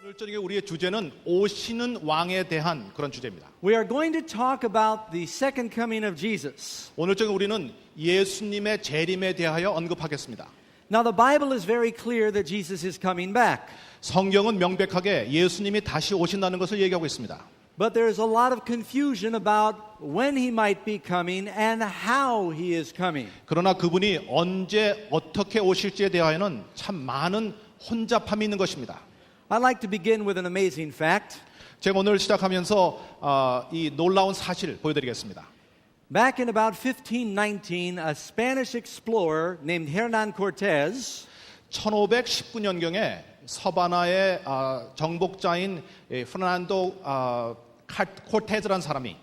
오늘 저녁에 우리의 주제는 오시는 왕에 대한 그런 주제입니다. We are going to talk about the second coming of Jesus. 오늘 저녁에 우리는 예수님의 재림에 대하여 언급하겠습니다. Now, the Bible is very clear that Jesus is coming back. 성경은 명백하게 예수님이 다시 오신다는 것을 얘기하고 있습니다. But there is a lot of confusion about when he might be coming and how he is coming. 그러나 그분이 언제 어떻게 오실지에 대하여는 참 많은 혼잡함이 있는 것입니다. I'd like to begin with an amazing fact. 제가 오늘 시작하면서 이 놀라운 사실을 보여드리겠습니다. Back in about 1519, a Spanish explorer named Hernán Cortés 1519년경에 서바나의 정복자인 프르난도 코르테즈라는 사람이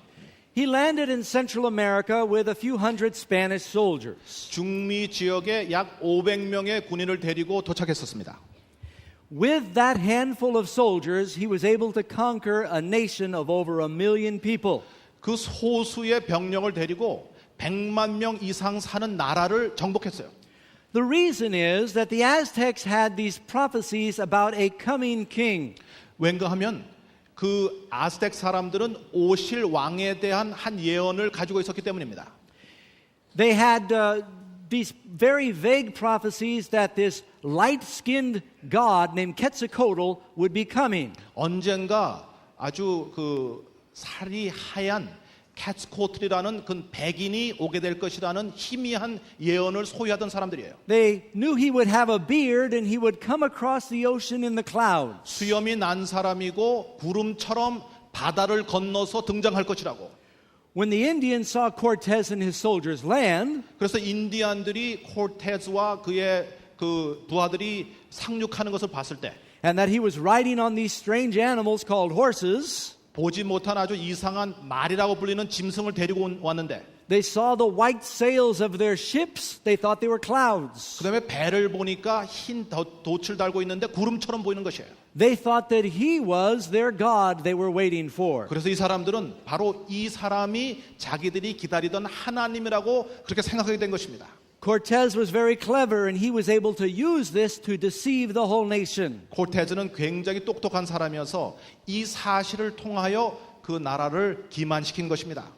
he landed in Central America with a few hundred Spanish soldiers. 중미 지역에 약 500명의 군인을 데리고 도착했었습니다. With that handful of soldiers, he was able to conquer a nation of over 1 million people. 그 소수의 병력을 데리고 100만 명 이상 사는 나라를 정복했어요. The reason is that the Aztecs had these prophecies about a coming king. 왠가 하면 그 아스텍 사람들은 오실 왕에 대한 한 예언을 가지고 있었기 때문입니다. They had these very vague prophecies that this light-skinned god named Quetzalcoatl would be coming. 언젠가 아주 그 살이 하얀 캐츠코틀이라는 그 백인이 오게 될 것이라는 희미한 예언을 소유하던 사람들이에요. They knew he would have a beard and he would come across the ocean in the clouds. 수염이 난 사람이고 구름처럼 바다를 건너서 등장할 것이라고. When the Indians saw Cortés and his soldiers land, 그래서 인디안들이 코르테즈와 그의 그 부하들이 상륙하는 것을 봤을 때 and that he was riding on these strange animals called horses, 보지 못한 아주 이상한 말이라고 불리는 짐승을 데리고 왔는데 they saw the white sails of their ships. They thought they were clouds. 그 다음에 배를 보니까 흰 돛을 달고 있는데 구름처럼 보이는 것이에요. They thought that he was their God they were waiting for. 그래서 이 사람들은 바로 이 사람이 자기들이 기다리던 하나님이라고 그렇게 생각하게 된 것입니다. Cortés was very clever and he was able to use this to deceive the whole nation. 코르테즈는 굉장히 똑똑한 사람이어서 이 사실을 통하여 그 나라를 기만시킨 것입니다.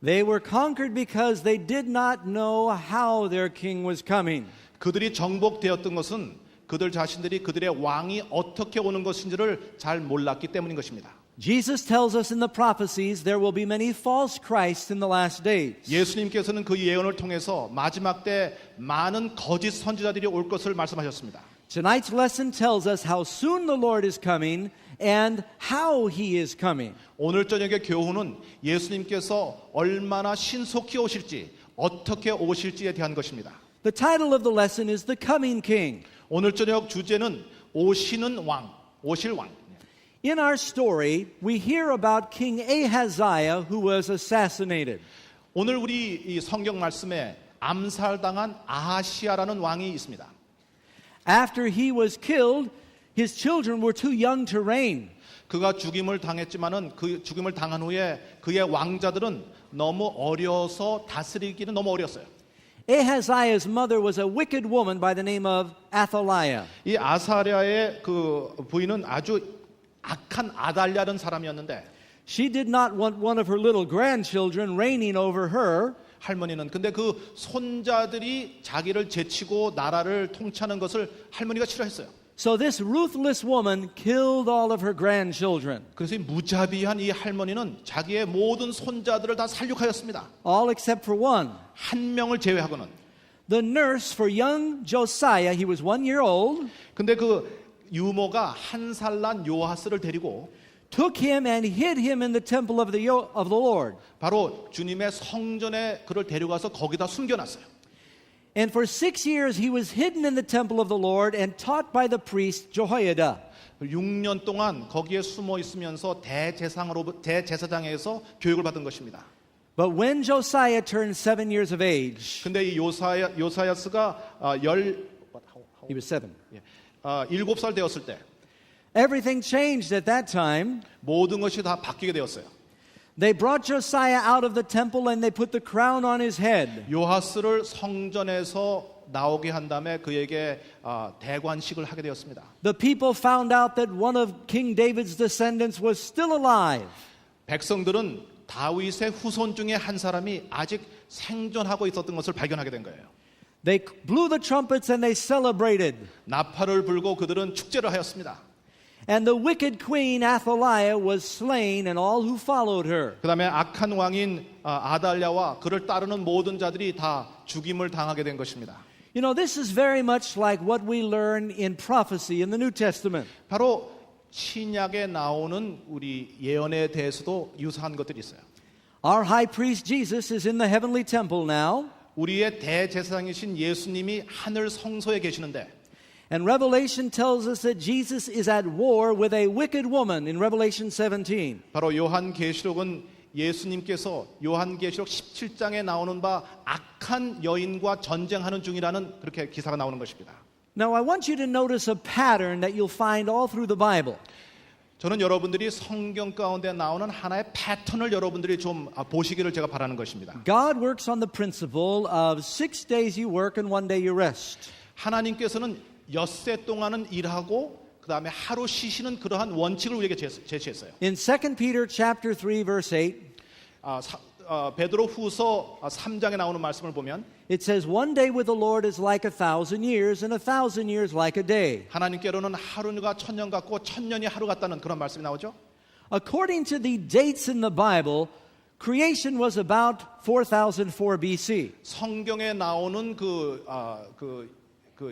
They were conquered because they did not know how their king was coming. 그들이 정복되었던 것은 그들 자신들이 그들의 왕이 어떻게 오는 것인지를 잘 몰랐기 때문인 것입니다. Jesus tells us in the prophecies there will be many false Christs in the last days. 예수님께서는 그 예언을 통해서 마지막 때 많은 거짓 선지자들이 올 것을 말씀하셨습니다. Tonight's lesson tells us how soon the Lord is coming and how he is coming. 오늘 저녁의 교훈은 예수님께서 얼마나 신속히 오실지 어떻게 오실지에 대한 것입니다. The title of the lesson is The Coming King. 오늘 저녁 주제는 오시는 왕, 오실 왕. In our story, we hear about King Ahaziah who was assassinated. 오늘 우리 이 성경 말씀에 암살당한 아하시아라는 왕이 있습니다. After he was killed, his children were too young to reign. 그가 죽임을 당했지만은 그 죽임을 당한 후에 그의 왕자들은 너무 어려서 다스리기는 너무 어렸어요. Ahaziah's mother was a wicked woman by the name of Athaliah. 이 아사랴의 그 부인은 아주 악한 아달랴라는 사람이었는데 She did not want one of her little grandchildren reigning over her. 할머니는 근데 그 손자들이 자기를 제치고 나라를 통치하는 것을 할머니가 싫어했어요. So this ruthless woman killed all of her grandchildren. 그래서 이 무자비한 이 할머니는 자기의 모든 손자들을 다 살육하였습니다. All except for one. 한 명을 제외하고는. The nurse for young Josiah, he was 1 year old, 근데 그 유모가 한 살 난 요하스를 데리고 took him and hid him in the temple of the Lord. 바로 주님의 성전에 그를 데려가서 거기다 숨겨놨어요. And for 6 years he was hidden in the temple of the Lord and taught by the priest Jehoiada. 6년 동안 거기에 숨어 있으면서 대제사장에서 교육을 받은 것입니다. But when Josiah turned 7 years of age, 근데 이 요사야스가 he was 7. 7살 되었을 때 Everything changed at that time. 모든 것이 다 바뀌게 되었어요. They brought Josiah out of the temple and they put the crown on his head. 요하스를 성전에서 나오게 한 다음에 그에게 대관식을 하게 되었습니다. The people found out that one of King David's descendants was still alive. 백성들은 다윗의 후손 중에 한 사람이 아직 생존하고 있었던 것을 발견하게 된 거예요. They blew the trumpets and they celebrated. 나팔을 불고 그들은 축제를 하였습니다. And the wicked queen Athaliah was slain and all who followed her. 그 다음에 악한 왕인 아달랴와 그를 따르는 모든 자들이 다 죽임을 당하게 된 것입니다. You know, this is very much like what we learn in prophecy in the New Testament. 바로 신약에 나오는 우리 예언에 대해서도 유사한 것들이 있어요. Our high priest Jesus is in the heavenly temple now. 우리의 대제사장이신 예수님이 하늘 성소에 계시는데 And Revelation tells us that Jesus is at war with a wicked woman in Revelation 17. 바로 요한계시록은 예수님께서 요한계시록 17장에 나오는 바 악한 여인과 전쟁하는 중이라는 그렇게 기사가 나오는 것입니다. Now I want you to notice a pattern that you'll find all through the Bible. 저는 여러분들이 성경 가운데 나오는 하나의 패턴을 여러분들이 좀 보시기를 제가 바라는 것입니다. God works on the principle of 6 days you work and 1 day you rest. 하나님께서는 엿새 동안은 일하고 그 다음에 하루 쉬시는 그러한 원칙을 우리에게 제시했어요. In 2 Peter chapter 3 verse 8, 베드로 후서 3장에 나오는 말씀을 보면 it says, "One day with the Lord is like 1,000 years, and 1,000 years like a day." 하나님께로는 하루가 천년 같고 천년이 하루 같다는 그런 말씀이 나오죠. According to the dates in the Bible, creation was about 4004 BC. 성경에 나오는 그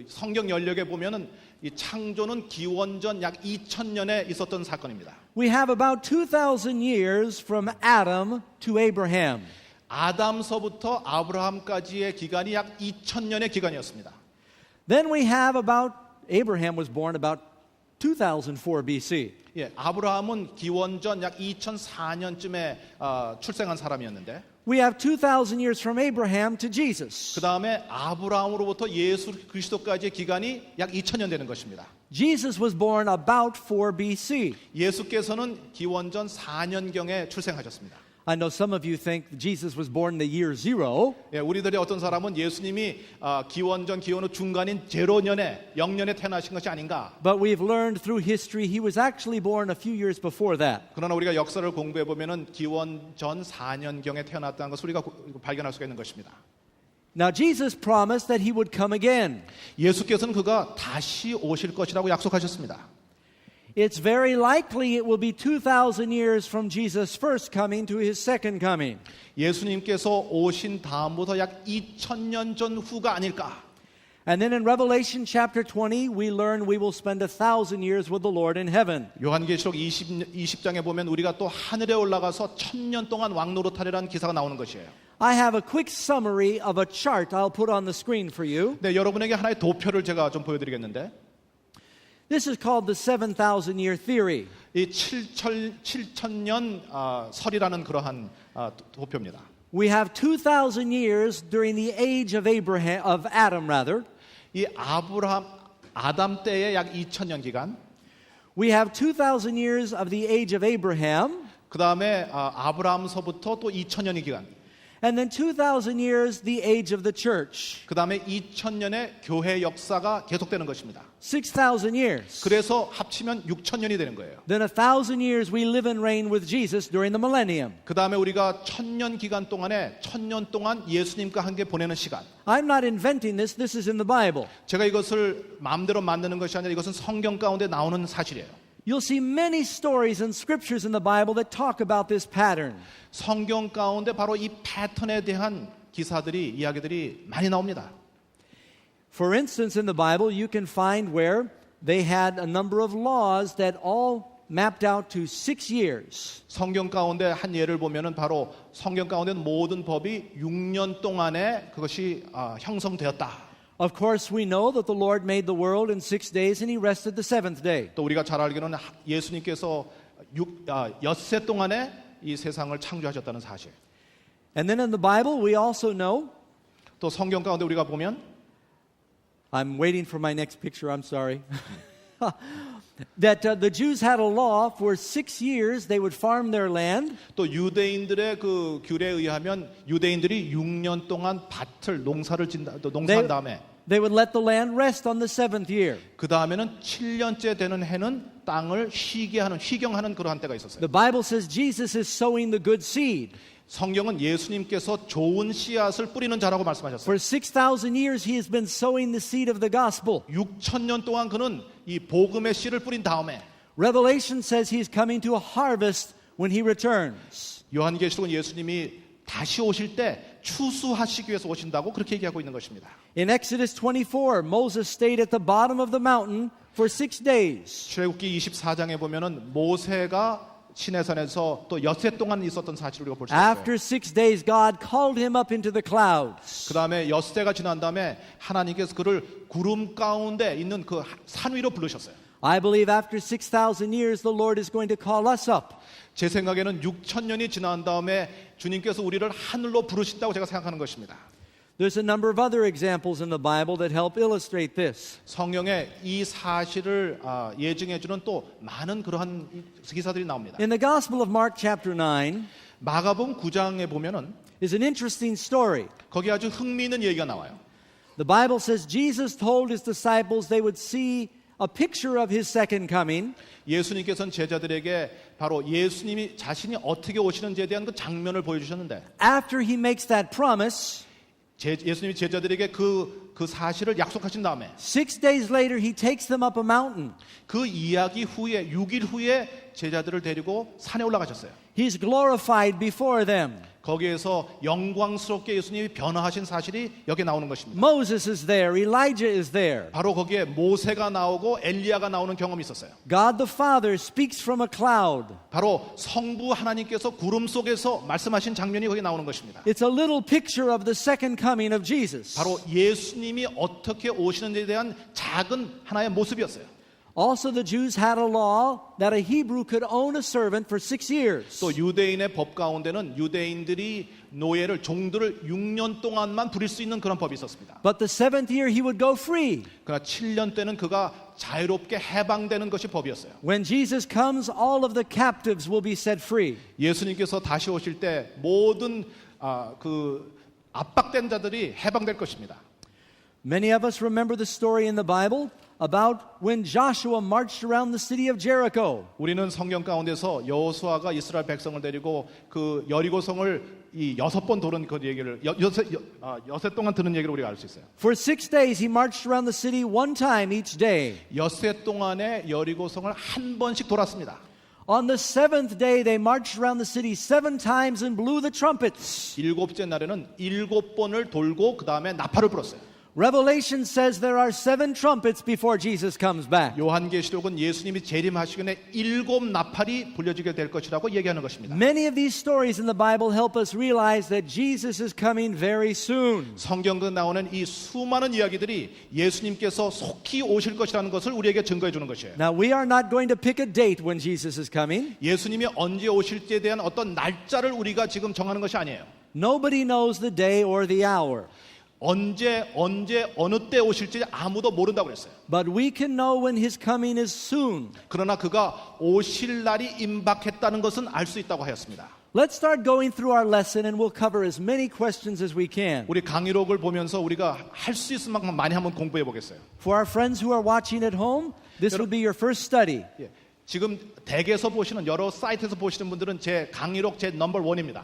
성경 연력에 보면은 이 창조는 기원전 약 2000년에 있었던 사건입니다. We have about 2,000 years from Adam to Abraham. 아담서부터 아브라함까지의 기간이 약 2000년의 기간이었습니다. Then we have about, Abraham was born about 2004 BC. 예, 아브라함은 기원전 약 2004년쯤에 출생한 사람이었는데 We have 2,000 years from Abraham to Jesus. 그 다음에 아브라함으로부터 예수 그리스도까지의 기간이 약 2000년 되는 것입니다. Jesus was born about 4 BC. 예수께서는 기원전 4년경에 출생하셨습니다. I know some of you think Jesus was born in the year 0. 예, 우리들의 어떤 사람은 예수님이 기원전 기원 후 중간인 0년에 0년에 태어나신 것이 아닌가. But we've learned through history he was actually born a few years before that. 그러나 우리가 역사를 공부해 보면은 기원전 4년경에 태어났다는 것을 우리가 발견할 수가 있는 것입니다. Now Jesus promised that he would come again. 예수께서는 그가 다시 오실 것이라고 약속하셨습니다. It's very likely it will be 2,000 years from Jesus' first coming to his second coming. 예수님께서 오신 다음부터 약 2000년 전후가 아닐까. And then in Revelation chapter 20, we learn we will spend 1,000 years with the Lord in heaven. 요한계시록 20장에 보면 우리가 또 하늘에 올라가서 1000년 동안 왕노릇하리라는 기사가 나오는 것이에요. I have a quick summary of a chart I'll put on the screen for you. 네, 여러분에게 하나의 도표를 제가 좀 보여드리겠는데 This is called the 7,000 year theory. 이 7천년 설이라는 그러한 도표입니다. We have 2,000 years during the age of Adam rather. 이 아담 때의 약 2000년 기간. We have 2,000 years of the age of Abraham. 그 다음에 아브라함서부터 또 2000년의 기간. And then 2,000 years the age of the church. 그 다음에 2000년의 교회 역사가 계속되는 것입니다. 6,000 years. 그래서 합치면 6000년이 되는 거예요. Then 1,000 years we live and reign with Jesus during the millennium. 그 다음에 우리가 1000년 기간 동안에 1000년 동안 예수님과 함께 보내는 시간. I'm not inventing this. This is in the Bible. 제가 이것을 마음대로 만드는 것이 아니라 이것은 성경 가운데 나오는 사실이에요. You'll see many stories and scriptures in the Bible that talk about this pattern. 성경 가운데 바로 이 패턴에 대한 기사들이 이야기들이 많이 나옵니다. For instance, in the Bible, you can find where they had a number of laws that all mapped out to 6 years. 성경 가운데 한 예를 보면은 바로 성경 가운데 모든 법이 6년 동안에 그것이 형성되었다. Of course, we know that the Lord made the world in 6 days and he rested the seventh day. 또 우리가 잘 알기로는 예수님께서 엿새 동안에 이 세상을 창조하셨다는 사실. And then in the Bible, we also know, 또 성경 가운데 우리가 보면 I'm waiting for my next picture, I'm sorry. That the Jews had a law for 6 years they would farm their land. 또 유대인들의 그 규례에 의하면 유대인들이 6년 동안 밭을 농사를 짓다 농사한 다음에 they would let the land rest on the seventh year. 그 다음에는 7년째 되는 해는 땅을 쉬게 하는, 희경하는 그러한 때가 있었어요. The Bible says Jesus is sowing the good seed. 성경은 예수님께서 좋은 씨앗을 뿌리는 자라고 말씀하셨어요. For 6,000 years he has been sowing the seed of the gospel. 6,000년 동안 그는 이 복음의 씨를 뿌린 다음에 Revelation says he's coming to a harvest when he returns. 요한계시록은 예수님이 다시 오실 때 추수하시기 위해서 오신다고 그렇게 얘기하고 있는 것입니다. In Exodus 24, Moses stayed at the bottom of the mountain for 6 days. 출애굽기 24장에 보면은 모세가 시내산에서 또 엿새 동안 있었던 사실을 우리가 볼 수 있어요. After 6 days, God called him up into the clouds. 그 다음에 엿새가 지난 다음에 하나님께서 그를 구름 가운데 있는 그 산 위로 부르셨어요. I believe after 6,000 years, the Lord is going to call us up. 제 생각에는 6,000년이 지난 다음에 주님께서 우리를 하늘로 부르신다고 제가 생각하는 것입니다. There's a number of other examples in the Bible that help illustrate this. 성경에 이 사실을 예증해 주는 또 많은 그러한 기사들이 나옵니다. In the Gospel of Mark chapter 9 마가복음 9장에 보면은 is an interesting story. 거기 아주 흥미있는 얘기가 나와요. The Bible says Jesus told his disciples they would see a picture of his second coming. 예수님께서는 제자들에게 바로 예수님이 자신이 어떻게 오시는지에 대한 그 장면을 보여주셨는데 After he makes that promise, 예수님이 제자들에게 그 사실을 약속하신 다음에 6 days later he takes them up a mountain. 그 이야기 후에 6일 후에 제자들을 데리고 산에 올라가셨어요. He's glorified before them. 거기에서 영광스럽게 예수님이 변화하신 사실이 여기 나오는 것입니다. Moses is there, Elijah is there. 바로 거기에 모세가 나오고 엘리야가 나오는 경험이 있었어요. God the Father speaks from a cloud. 바로 성부 하나님께서 구름 속에서 말씀하신 장면이 거기 나오는 것입니다. It's a little picture of the second coming of Jesus. 바로 예수님이 어떻게 오시는지에 대한 작은 하나의 모습이었어요. Also, the Jews had a law that a Hebrew could own a servant for 6 years. 또 유대인의 법 가운데는 유대인들이 노예를 종들을 6년 동안만 부릴 수 있는 그런 법이 있었습니다. But the 7th year he would go free. 그러나 7년 때는 그가 자유롭게 해방되는 것이 법이었어요. When Jesus comes, all of the captives will be set free. 예수님께서 다시 오실 때 모든 그 압박된 자들이 해방될 것입니다. Many of us remember the story in the Bible about when Joshua marched around the city of Jericho. 우리는 성경 가운데서 여호수아가 이스라엘 백성을 데리고 그 여리고성을 이 6번 도는 그 얘기를 엿새 동안 듣는 얘기를 우리가 알 수 있어요. For 6 days he marched around the city one time each day. 엿새 동안에 여리고성을 한 번씩 돌았습니다. On the 7th day they marched around the city 7 times and blew the trumpets. 일곱째 날에는 7번을 돌고 그 다음에 나팔을 불었어요. Revelation says there are 7 trumpets before Jesus comes back. 요한계시록은 예수님이 재림하시기 전에 7 나팔이 불려지게 될 것이라고 얘기하는 것입니다. Many of these stories in the Bible help us realize that Jesus is coming very soon. 성경에 나오는 이 수많은 이야기들이 예수님께서 속히 오실 것이라는 것을 우리에게 증거해 주는 것이에요. Now we are not going to pick a date when Jesus is coming. 예수님이 언제 오실지에 대한 어떤 날짜를 우리가 지금 정하는 것이 아니에요. Nobody knows the day or the hour. 언제 어느 때 오실지 아무도 모른다고 그랬어요. But we can know when his coming is soon. 그러나 그가 오실 날이 임박했다는 것은 알 수 있다고 하였습니다. Let's start going through our lesson and we'll cover as many questions as we can. 우리 강의록을 보면서 우리가 할 수 있을 만큼 많이 한번 공부해 보겠어요. For our friends who are watching at home, this will be your first study. 예, 지금 댁에서 보시는 여러 사이트에서 보시는 분들은 제 강의록 제 넘버 1입니다.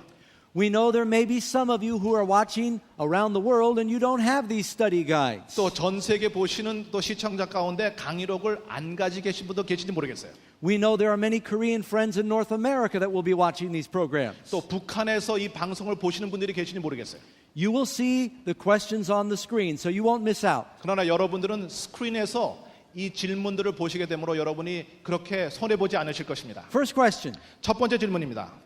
We know there may be some of you who are watching around the world and you don't have these study guides. 또 전 세계 보시는 또 시청자 가운데 강의록을 안 가지고 계신 분도 계신지 모르겠어요. We know there are many Korean friends in North America that will be watching these programs. 또 북한에서 이 방송을 보시는 분들이 계신지 모르겠어요. You will see the questions on the screen, so you won't miss out. 그러나 여러분들은 스크린에서 이 질문들을 보시게 되므로 여러분이 그렇게 손해보지 않으실 것입니다. First question. 첫 번째 질문입니다.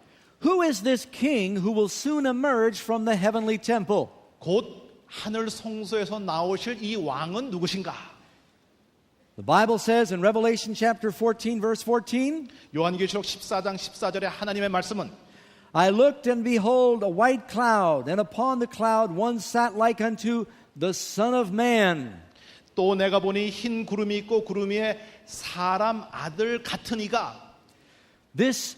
Who is this king who will soon emerge from the heavenly temple? 곧 하늘 성소에서 나오실 이 왕은 누구신가? The Bible says in Revelation chapter 14 verse 14, 요한계시록 14장 14절에 하나님의 말씀은 I looked and behold a white cloud, and upon the cloud one sat like unto the Son of Man. 또 내가 보니 흰 구름이 있고 구름 위에 사람 아들 같은 이가 This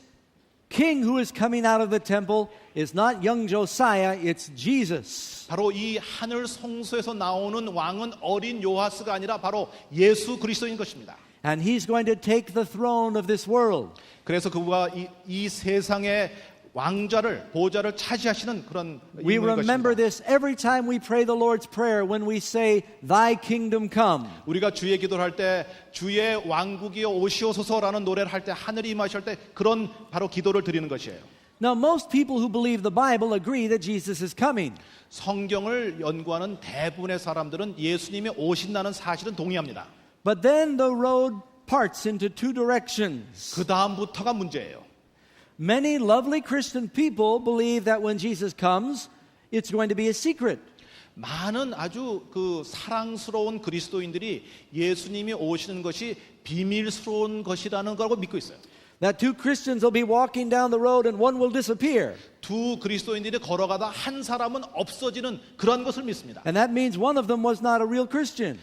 king who is coming out of the temple is not young Josiah, it's Jesus. 바로 이 하늘 성소에서 나오는 왕은 어린 요하스가 아니라 바로 예수 그리스도인 것입니다. And he's going to take the throne of this world. 그래서 그가 이 세상의 왕좌를 보좌를 차지하시는 그런 We 인물인 remember 것입니다. this every time we pray the Lord's Prayer when we say, Thy kingdom come. 우리가 주의 기도를 할 때 주의 왕국이 오시옵소서라는 노래를 할 때 하늘이 임하실 때 그런 바로 기도를 드리는 것이에요. Now, most people who believe the Bible agree that Jesus is coming. 성경을 연구하는 대부분의 사람들은 예수님이 오신다는 사실은 동의합니다. But then the road parts into two directions. 그 다음부터가 문제예요. Many lovely Christian people believe that when Jesus comes, it's going to be a secret. 많은 아주 그 사랑스러운 그리스도인들이 예수님이 오시는 것이 비밀스러운 것이라는 걸 믿고 있어요. That two Christians will be walking down the road and one will disappear. 두 그리스도인들이 걸어가다 한 사람은 없어지는 그런 것을 믿습니다. And that means one of them was not a real Christian.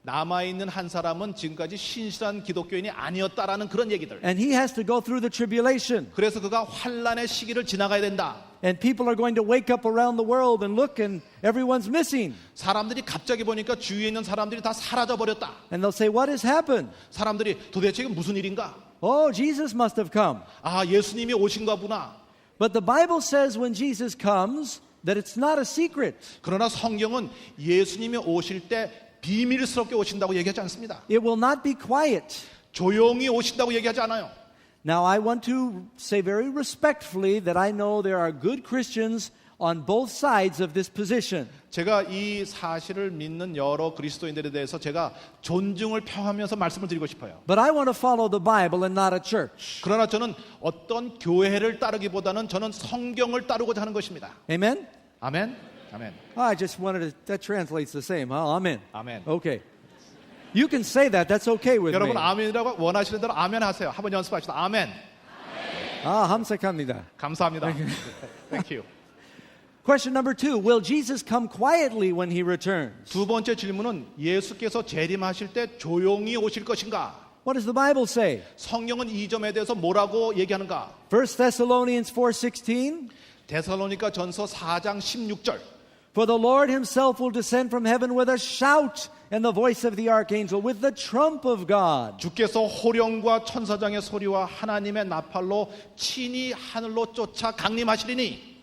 남아있는 한 사람은 지금까지 신실한 기독교인이 아니었다라는 그런 얘기들. And he has to go through the tribulation. 그래서 그가 환란의 시기를 지나가야 된다. And people are going to wake up around the world and look and everyone's missing. 사람들이 갑자기 보니까 주위에 있는 사람들이 다 사라져 버렸다. And they'll say, what has happened? 사람들이 도대체 이게 무슨 일인가? Oh, Jesus must have come. 아, 예수님이 오신가 보나. But the Bible says when Jesus comes that it's not a secret. 그러나 성경은 예수님이 오실 때 비밀스럽게 오신다고 얘기하지 않습니다. It will not be quiet. 조용히 오신다고 얘기하지 않아요. Now, I want to say very respectfully that I know there are good Christians on both sides of this position. 제가 이 사실을 믿는 여러 그리스도인들에 대해서 제가 존중을 표하면서 말씀을 드리고 싶어요. But I want to follow the Bible and not a church. 그러나 저는 어떤 교회를 따르기보다는 저는 성경을 따르고자 하는 것입니다. Amen? 아멘. 아멘. I just wanted to, that translates the same, huh? Amen. 아멘. Okay. You can say that. That's okay with me. 여러분 아멘이라고 원하시는 대로 아멘 하세요. 한번 연습합시다. 아멘. 함색합니다. 감사합니다. Thank you. Question number 2. Will Jesus come quietly when he returns? 두 번째 질문은 예수께서 재림하실 때 조용히 오실 것인가? What does the Bible say? 성경은 이 점에 대해서 뭐라고 얘기하는가? 1 Thessalonians 4:16. 데살로니가 전서 4장 16절. For the Lord himself will descend from heaven with a shout and the voice of the archangel with the trump of God. 주께서 호령과 천사장의 소리와 하나님의 나팔로 친히 하늘로 쫓아 강림하시리니.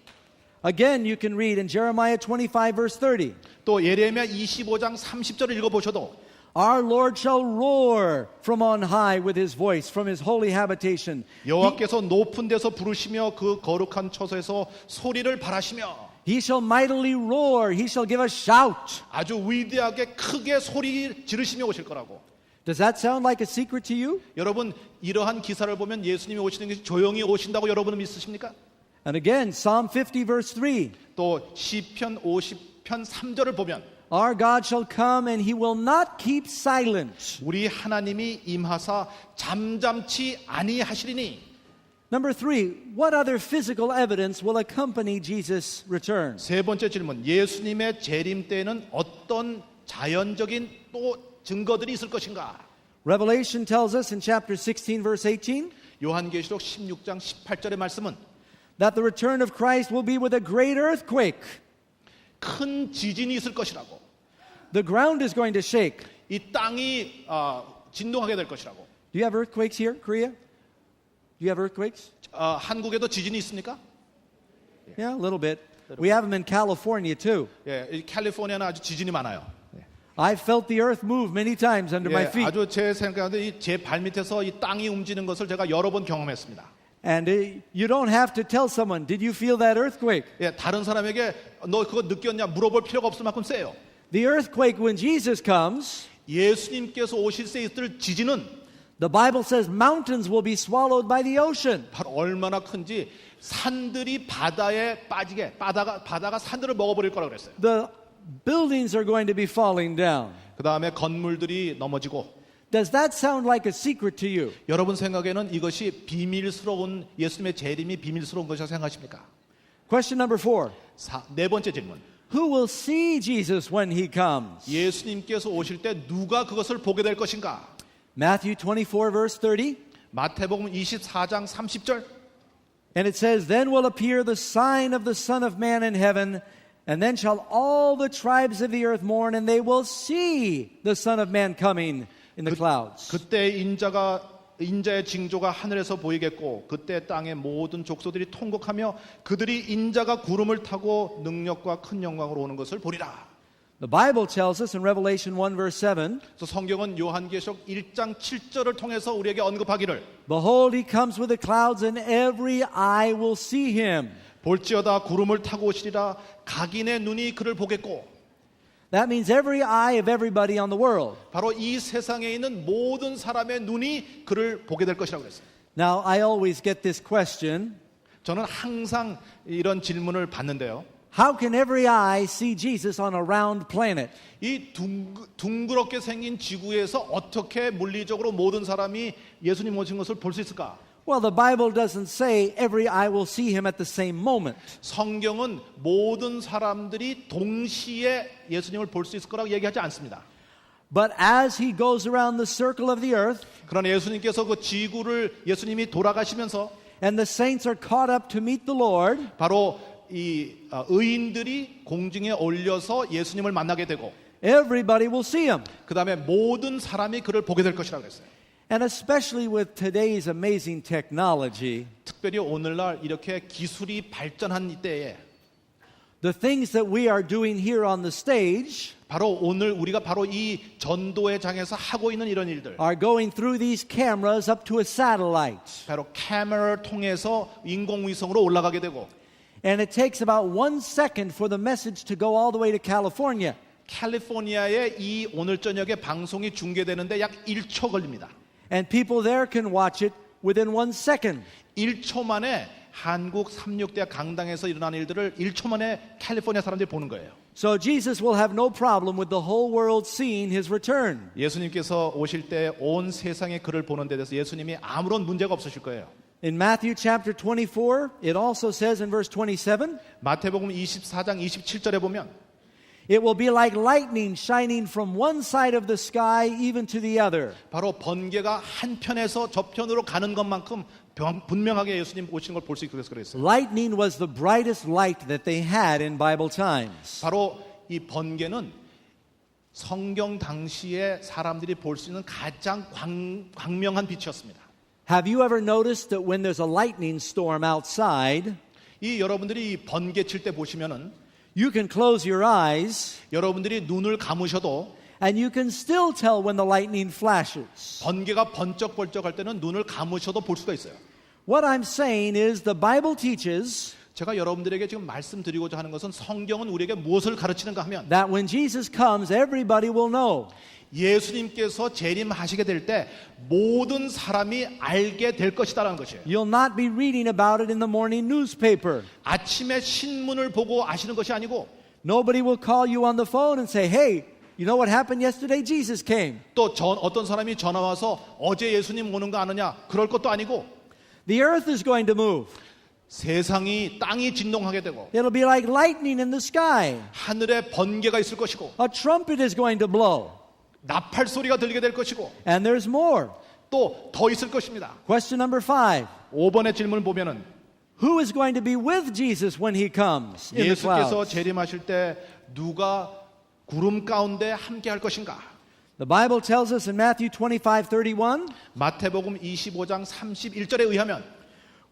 Again, you can read in Jeremiah 25 verse 30. 또 예레미야 25장 30절을 읽어보셔도 Our Lord shall roar from on high with his voice from his holy habitation. 여호와께서 높은 데서 부르시며 그 거룩한 처소에서 소리를 발하시며 He shall mightily roar. He shall give a shout. 아주 위대하게 크게 소리 지르시며 오실 거라고. Does that sound like a secret to you? 여러분 이러한 기사를 보면 예수님이 오시는 것이 조용히 오신다고 여러분은 믿으십니까? And again, Psalm 50 verse 3. 또 시편 50편 3절을 보면 Our God shall come and he will not keep silent. 우리 하나님이 임하사 잠잠치 아니하시리니. Number 3, what other physical evidence will accompany Jesus' return? 세 번째 질문, 예수님의 재림 때에는 어떤 자연적인 또 증거들이 있을 것인가? Revelation tells us in chapter 16 verse 18 요한계시록 16장 18절의 말씀은 that the return of Christ will be with a great earthquake. 큰 지진이 있을 것이라고. The ground is going to shake. 이 땅이 진동하게 될 것이라고. Do you have earthquakes here, Korea? Do you have earthquakes? 한국에도 지진이 있습니까? Yeah, a little bit. We have them in California too. 예, 이 캘리포니아는 아주 지진이 많아요. I've felt the earth move many times under my 예, feet. 아주 제 생각에 제 발밑에서 이 땅이 움직이는 것을 제가 여러 번 경험했습니다. And you don't have to tell someone, did you feel that earthquake? 예, 다른 사람에게 너 그거 느꼈냐 물어볼 필요가 없을 만큼 세요. The earthquake when Jesus comes, 예수님께서 오실 때 있을 지진은 the Bible says mountains will be swallowed by the ocean. 바로 얼마나 큰지 산들이 바다에 빠지게 바다가 산들을 먹어버릴 거라고 그랬어요. The buildings are going to be falling down. 그 다음에 건물들이 넘어지고. Does that sound like a secret to you? 여러분 생각에는 이것이 비밀스러운 예수님의 재림이 비밀스러운 것이라고 생각하십니까? Question number 4. 네 번째 질문. Who will see Jesus when he comes? 예수님께서 오실 때 누가 그것을 보게 될 것인가? Matthew 24 verse 30. 마태복음 24장 30절. And it says, Then will appear the sign of the Son of Man in heaven, and then shall all the tribes of the earth mourn, and they will see the Son of Man coming in the clouds. 그때 인자의 징조가 하늘에서 보이겠고 그때 땅의 모든 족속들이 통곡하며 그들이 인자가 구름을 타고 능력과 큰 영광으로 오는 것을 보리라. The Bible tells us in Revelation 1 verse 7, 그래서 성경은 요한계시록 1장 7절을 통해서 우리에게 언급하기를 Behold, he comes with the clouds, and every eye will see him. 볼지어다 구름을 타고 오시리라 각인의 눈이 그를 보겠고 That means every eye of everybody on the world. 바로 이 세상에 있는 모든 사람의 눈이 그를 보게 될 것이라고 그랬어요. Now, I always get this question, 저는 항상 이런 질문을 받는데요. how can every eye see Jesus on a round planet? 이 둥그렇게 생긴 지구에서 어떻게 물리적으로 모든 사람이 예수님 오신 것을 볼 수 있을까? Well, the Bible doesn't say every eye will see him at the same moment. 성경은 모든 사람들이 동시에 예수님을 볼 수 있을 거라고 얘기하지 않습니다. But as he goes around the circle of the earth, 그러나 예수님께서 그 지구를 예수님이 돌아가시면서 and the saints are caught up to meet the Lord, 바로 이 의인들이 공중에 올려서 예수님을 만나게 되고 everybody will see him. 그 다음에 모든 사람이 그를 보게 될 것이라고 그랬어요. And especially with today's amazing technology, 특별히 오늘날 이렇게 기술이 발전한 이때에 the things that we are doing here on the stage 바로 오늘 우리가 바로 이 전도의 장에서 하고 있는 이런 일들 are going through these cameras up to a satellite. 바로 카메라를 통해서 인공위성으로 올라가게 되고 And it takes about 1 second for the message to go all the way to California. 캘리포니아에 이 오늘 저녁에 방송이 중계되는데 약 1초 걸립니다. And people there can watch it within 1 second. 1초 만에 한국 삼육대학 강당에서 일어나는 일들을 1초 만에 캘리포니아 사람들이 보는 거예요. So Jesus will have no problem with the whole world seeing his return. 예수님께서 오실 때 온 세상에 그를 보는 데 대해서 예수님이 아무런 문제가 없으실 거예요. In Matthew chapter 24, it also says in verse 27, 마태복음 24장 27절에 보면 it will be like lightning shining from one side of the sky even to the other. 바로 번개가 한편에서 저편으로 가는 것만큼 분명하게 예수님 오시는 걸 볼 수 있게 그랬어요. Lightning was the brightest light that they had in Bible times. 바로 이 번개는 성경 당시에 사람들이 볼 수 있는 가장 광명한 빛이었습니다. Have you ever noticed that when there's a lightning storm outside, 이 여러분들이 이 번개 칠 때 보시면은 you can close your eyes 여러분들이 눈을 감으셔도 and you can still tell when the lightning flashes. 번개가 번쩍번쩍할 때는 눈을 감으셔도 볼 수가 있어요. What I'm saying is the Bible teaches 제가 여러분들에게 지금 말씀드리고자 하는 것은 성경은 우리에게 무엇을 가르치는가 하면 that when Jesus comes, everybody will know. 예수님께서 재림하시게 될 때 모든 사람이 알게 될 것이다라는 것이에요. You'll not be reading about it in the morning newspaper. 아침에 신문을 보고 아시는 것이 아니고 Nobody will call you on the phone and say, hey, you know what happened yesterday? Jesus came. 또 어떤 사람이 전화 와서 어제 예수님 오는 거 아느냐 그럴 것도 아니고 The earth is going to move. 세상이 땅이 진동하게 되고 It'll be like lightning in the sky. 하늘에 번개가 있을 것이고 A trumpet is going to blow. 나팔 소리가 들리게 될 것이고 And there's more. 또 더 있을 것입니다. Question number 5. 5번의 질문을 보면은 Who is going to be with Jesus when he comes in the 예수께서 clouds? 재림하실 때 누가 구름 가운데 함께 할 것인가? The Bible tells us in Matthew 25:31, 마태복음 25장 31절에 의하면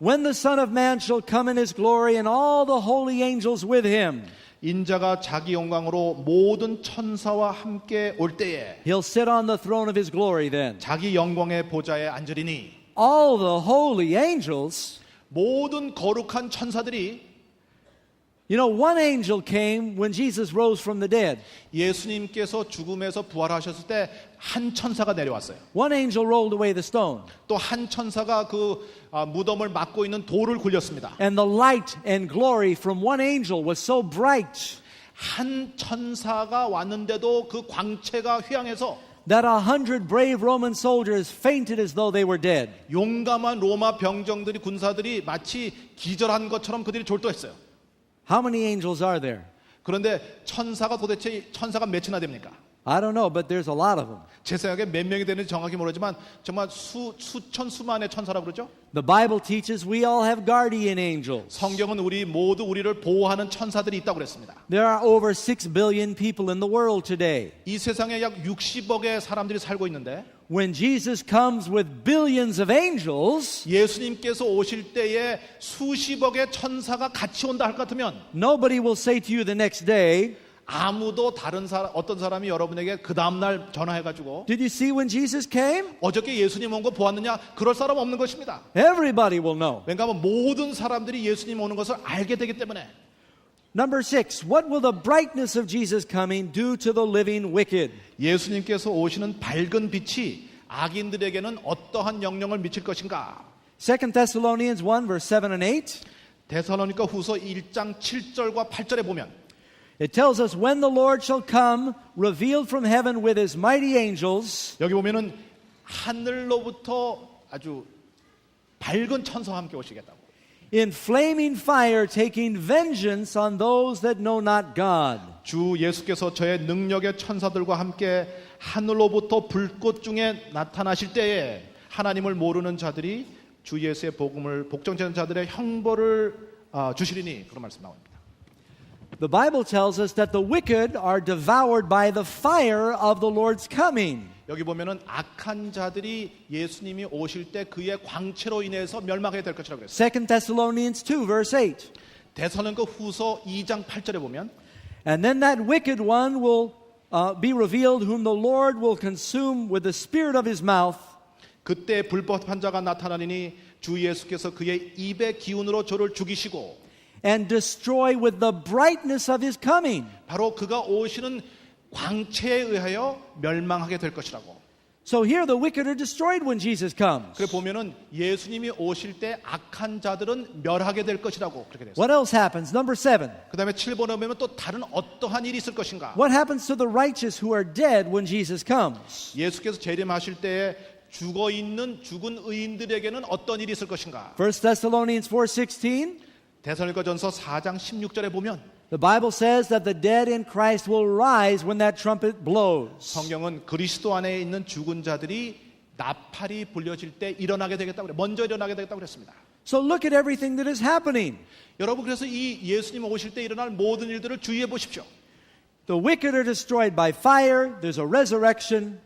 when the Son of Man shall come in his glory and all the holy angels with him, 인자가 자기 영광으로 모든 천사와 함께 올 때에 he'll sit on the throne of his glory then. 자기 영광의 보좌에 앉으리니 All the holy angels, 모든 거룩한 천사들이 you know, one angel came when Jesus rose from the dead. 예수님께서 죽음에서 부활하셨을 때 한 천사가 내려왔어요. One angel rolled away the stone. 또 한 천사가 그 무덤을 막고 있는 돌을 굴렸습니다. And the light and glory from one angel was so bright 한 천사가 왔는데도 그 광채가 휘황해서 that 100 brave Roman soldiers fainted as though they were dead. 용감한 로마 병정들이 군사들이 마치 기절한 것처럼 그들이 졸도했어요. How many angels are there? 그런데 천사가 도대체 천사가 몇이나 됩니까? I don't know, but there's a lot of them. 제 생각에 몇 명이 되는지 정확히 모르지만 정말 수천 수만의 천사라고 그러죠. The Bible teaches we all have guardian angels. 성경은 우리 모두 우리를 보호하는 천사들이 있다고 그랬습니다. There are over 6 billion people in the world today. 이 세상에 약 60억의 사람들이 살고 있는데 When Jesus comes with billions of angels, 예수님께서 오실 때에 수십억의 천사가 같이 온다 할 것 같으면 nobody will say to you the next day, 아무도 다른 사람 어떤 사람이 여러분에게 그 다음 날 전화해가지고 did you see when Jesus came? 어저께 예수님 온 거 보았느냐? 그럴 사람 없는 것입니다. Everybody will know. 왜냐하면 모든 사람들이 예수님 오는 것을 알게 되기 때문에. Number 6, what will the brightness of Jesus coming do to the living wicked? 예수님께서 오시는 밝은 빛이 악인들에게는 어떠한 영향을 미칠 것인가? 2 Thessalonians 1, verse 7 and 8. 데살로니가 후서 1장 7절과 8절에 보면 It tells us when the Lord shall come, revealed from heaven with his mighty angels, 여기 보면은 하늘로부터 아주 밝은 천사와 함께 오시겠다고. in flaming fire, taking vengeance on those that know not God. 주 예수께서 저의 능력의 천사들과 함께 하늘로부터 불꽃 중에 나타나실 때에 하나님을 모르는 자들이 주 예수의 복음을 복종하는 자들의 형벌을 주시리니 그런 말씀 나옵니다. The Bible tells us that the wicked are devoured by the fire of the Lord's coming. 여기 보면은 악한 자들이 예수님이 오실 때 그의 광채로 인해서 멸망하게 될 것이라고 그랬어요. 2 Thessalonians 2, verse 8. 데살로니가 후서 2장 8절에 보면 And then that wicked one will be revealed, whom the Lord will consume with the spirit of his mouth. 그때 불법한 자가 나타나니 주 예수께서 그의 입의 기운으로 저를 죽이시고 And destroy with the brightness of his coming. 바로 그가 오시는 광채에 의하여 멸망하게 될 것이라고. So here the wicked are destroyed when Jesus comes. 그래 보면은 예수님이 오실 때 악한 자들은 멸하게 될 것이라고 그렇게 됐어요. What else happens? Number 7. 그다음에 7번에 보면 또 다른 어떠한 일이 있을 것인가? What happens to the righteous who are dead when Jesus comes? 예수께서 재림하실 때에 죽은 의인들에게는 어떤 일이 있을 것인가? 1 Thessalonians 4:16. 데살로니가전서 4장 16절에 보면 The Bible says that the dead in Christ will rise when that trumpet blows. 성경은 그리스도 안에 있는 죽은 자들이 나팔이 불려질 때 일어나게 되겠다고 그래. 먼저 일어나게 되겠다고 그랬습니다. So look at everything that is happening. 여러분 그래서 이 예수님 오실 때 일어날 모든 일들을 주의해 보십시오. The wicked are destroyed by fire. There's a resurrection.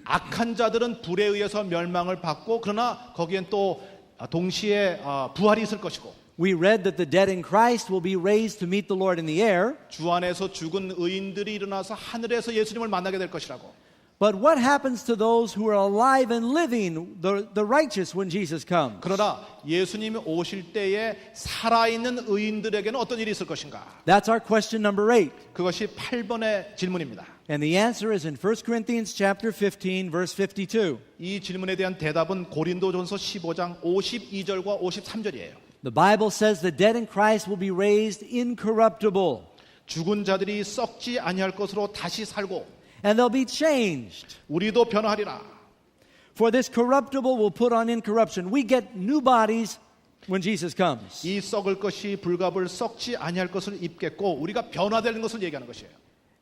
악한 자들은 불에 의해서 멸망을 받고 그러나 거기엔 또 동시에 부활이 있을 것이고 We read that the dead in Christ will be raised to meet the Lord in the air. 주 안에서 죽은 의인들이 일어나서 하늘에서 예수님을 만나게 될 것이라고. But what happens to those who are alive and living, the righteous, when Jesus comes? 그러나 예수님이 오실 때에 살아있는 의인들에게는 어떤 일이 있을 것인가? That's our question number 8. 그것이 8번의 질문입니다. And the answer is in 1 Corinthians chapter 15, verse 52. 이 질문에 대한 대답은 고린도전서 15장 52절과 53절이에요. The Bible says the dead in Christ will be raised incorruptible. 죽은 자들이 썩지 아니할 것으로 다시 살고 And they'll be changed. 우리도 변화하리라. For this corruptible will put on incorruption. We get new bodies when Jesus comes. 이 썩을 것이 불갑을 썩지 아니할 것을 입겠고 우리가 변화되는 것을 얘기하는 것이에요.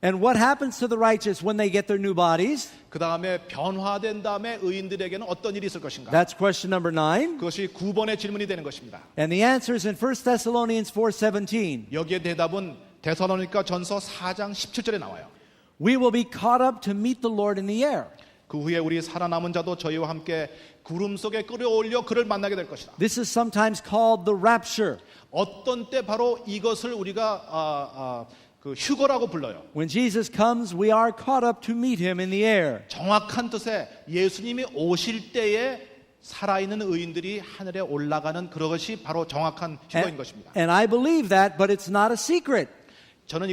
And what happens to the righteous when they get their new bodies? 그 다음에 변화된 다음에 의인들에게는 어떤 일이 있을 것인가? That's question number 9. 그것이 9번의 질문이 되는 것입니다. And the answer is in 1 Thessalonians 4:17. 여기에 대답은 데살로니가 전서 4장 17절에 나와요. We will be caught up to meet the Lord in the air. 그 후에 우리 살아남은 자도 저희와 함께 구름 속에 끌어올려 그를 만나게 될 것이다. This is sometimes called the rapture. 어떤 때 바로 이것을 우리가 그 휴거라고 불러요. When Jesus comes, we are caught up to meet him in the air. 정확한 뜻에 예수님이 오실 때에 살아있는 의인들이 하늘에 올라가는 그것이 바로 정확한 휴거인 것입니다. And I believe that, but it's not a secret. 저는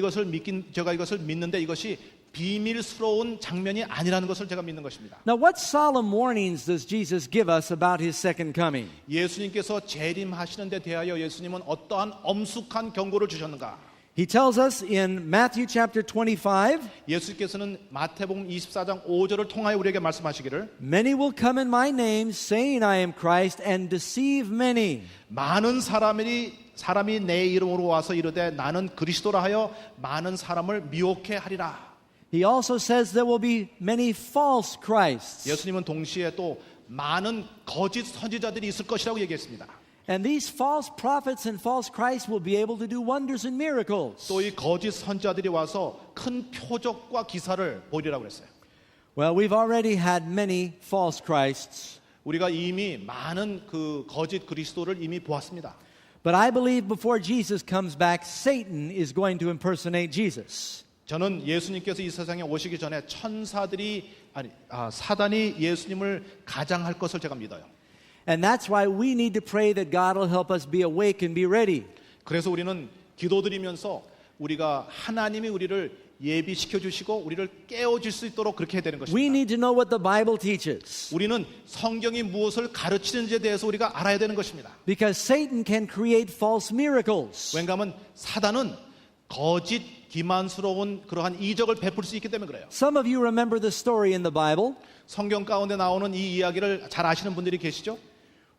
제가 이것을 믿는데 이것이 비밀스러운 장면이 아니라는 것을 제가 믿는 것입니다. Now, what solemn warnings does Jesus give us about his second coming? 예수님께서 재림하시는 데 대하여 예수님은 어떠한 엄숙한 경고를 주셨는가? He tells us in Matthew chapter 25, 예수께서는 마태복음 24장 5절을 통하여 우리에게 말씀하시기를 many will come in my name saying I am Christ and deceive many. 많은 사람이 내 이름으로 와서 이르되 나는 그리스도라 하여 많은 사람을 미혹해 하리라. He also says there will be many false Christs. 예수님은 동시에 또 많은 거짓 선지자들이 있을 것이라고 얘기했습니다. And these false prophets and false Christs will be able to do wonders and miracles. 또 이 거짓 선지자들이 와서 큰 표적과 기사를 보이리라고 그랬어요. Well, we've already had many false Christs. 우리가 이미 많은 그 거짓 그리스도를 이미 보았습니다. But I believe before Jesus comes back, Satan is going to impersonate Jesus. 저는 예수님께서 이 세상에 오시기 전에 사단이 예수님을 가장할 것을 제가 믿어요. And that's why we need to pray that God will help us be awake and be ready. 그래서 우리는 기도드리면서 우리가 하나님이 우리를 예비시켜 주시고 우리를 깨워줄 수 있도록 그렇게 해야 되는 We 것입니다. need to know what the Bible teaches. 우리는 성경이 무엇을 가르치는지에 대해서 우리가 알아야 되는 것입니다. Because Satan can create false miracles. 왜냐하면 사단은 거짓 기만스러운 그러한 이적을 베풀 수 있기 때문에 그래요. Some of you remember the story in the Bible 성경 가운데 나오는 이 이야기를 잘 아시는 분들이 계시죠?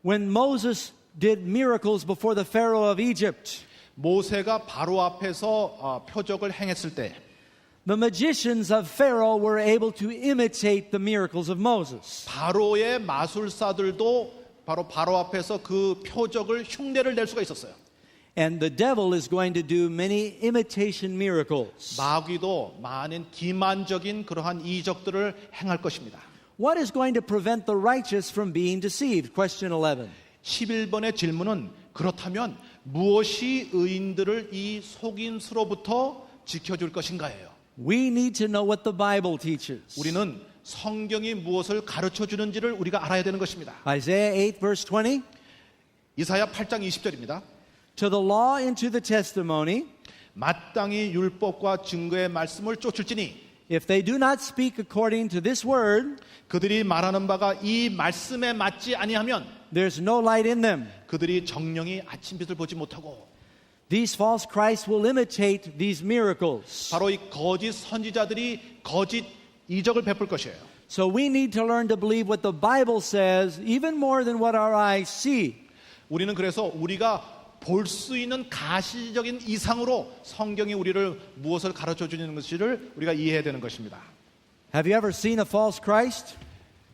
when Moses did miracles before the Pharaoh of Egypt. 모세가 바로 앞에서 표적을 행했을 때 The magicians of Pharaoh were able to imitate the miracles of Moses. 바로의 마술사들도 바로 앞에서 그 표적을 흉내를 낼 수가 있었어요. And the devil is going to do many imitation miracles. 마귀도 많은 기만적인 그러한 이적들을 행할 것입니다. What is going to prevent the righteous from being deceived? Question 11. 11번의 질문은 그렇다면 무엇이 의인들을 이 속임수로부터 지켜줄 것인가예요. We need to know what the Bible teaches. 우리는 성경이 무엇을 가르쳐 주는지를 우리가 알아야 되는 것입니다. Isaiah 8 verse 20. 이사야 8장 20절입니다. To the law and to the testimony, 마땅히 율법과 증거의 말씀을 쫓을지니 if they do not speak according to this word, 그들이 말하는 바가 이 말씀에 맞지 아니하면 there's no light in them. 그들이 정령이 아침빛을 보지 못하고 These false Christs will imitate these miracles. 바로 이 거짓 선지자들이 거짓 이적을 베풀 것이에요. So we need to learn to believe what the Bible says even more than what our eyes see. 우리는 그래서 우리가 볼 수 있는 가시적인 이상으로 성경이 우리를 무엇을 가르쳐 주는 것을 우리가 이해해야 되는 것입니다. Have you ever seen a false Christ?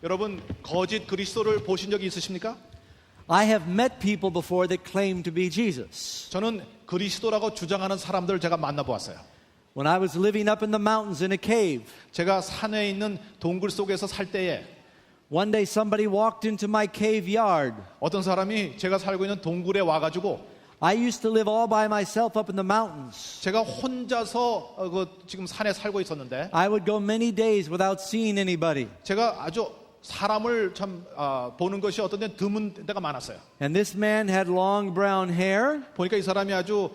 여러분 거짓 그리스도를 보신 적이 있으십니까? I have met people before that claim to be Jesus. 저는 그리스도라고 주장하는 사람들을 제가 만나보았어요. When I was living up in the mountains in a cave, 제가 산에 있는 동굴 속에서 살 때에 one day somebody walked into my cave yard. 어떤 사람이 제가 살고 있는 동굴에 와가지고 I used to live all by myself up in the mountains. 제가 혼자서 지금 산에 살고 있었는데 I would go many days without seeing anybody. 제가 아주 사람을 참 보는 것이 어떤 데 드문 때가 많았어요. And this man had long brown hair 보니까 이 사람이 아주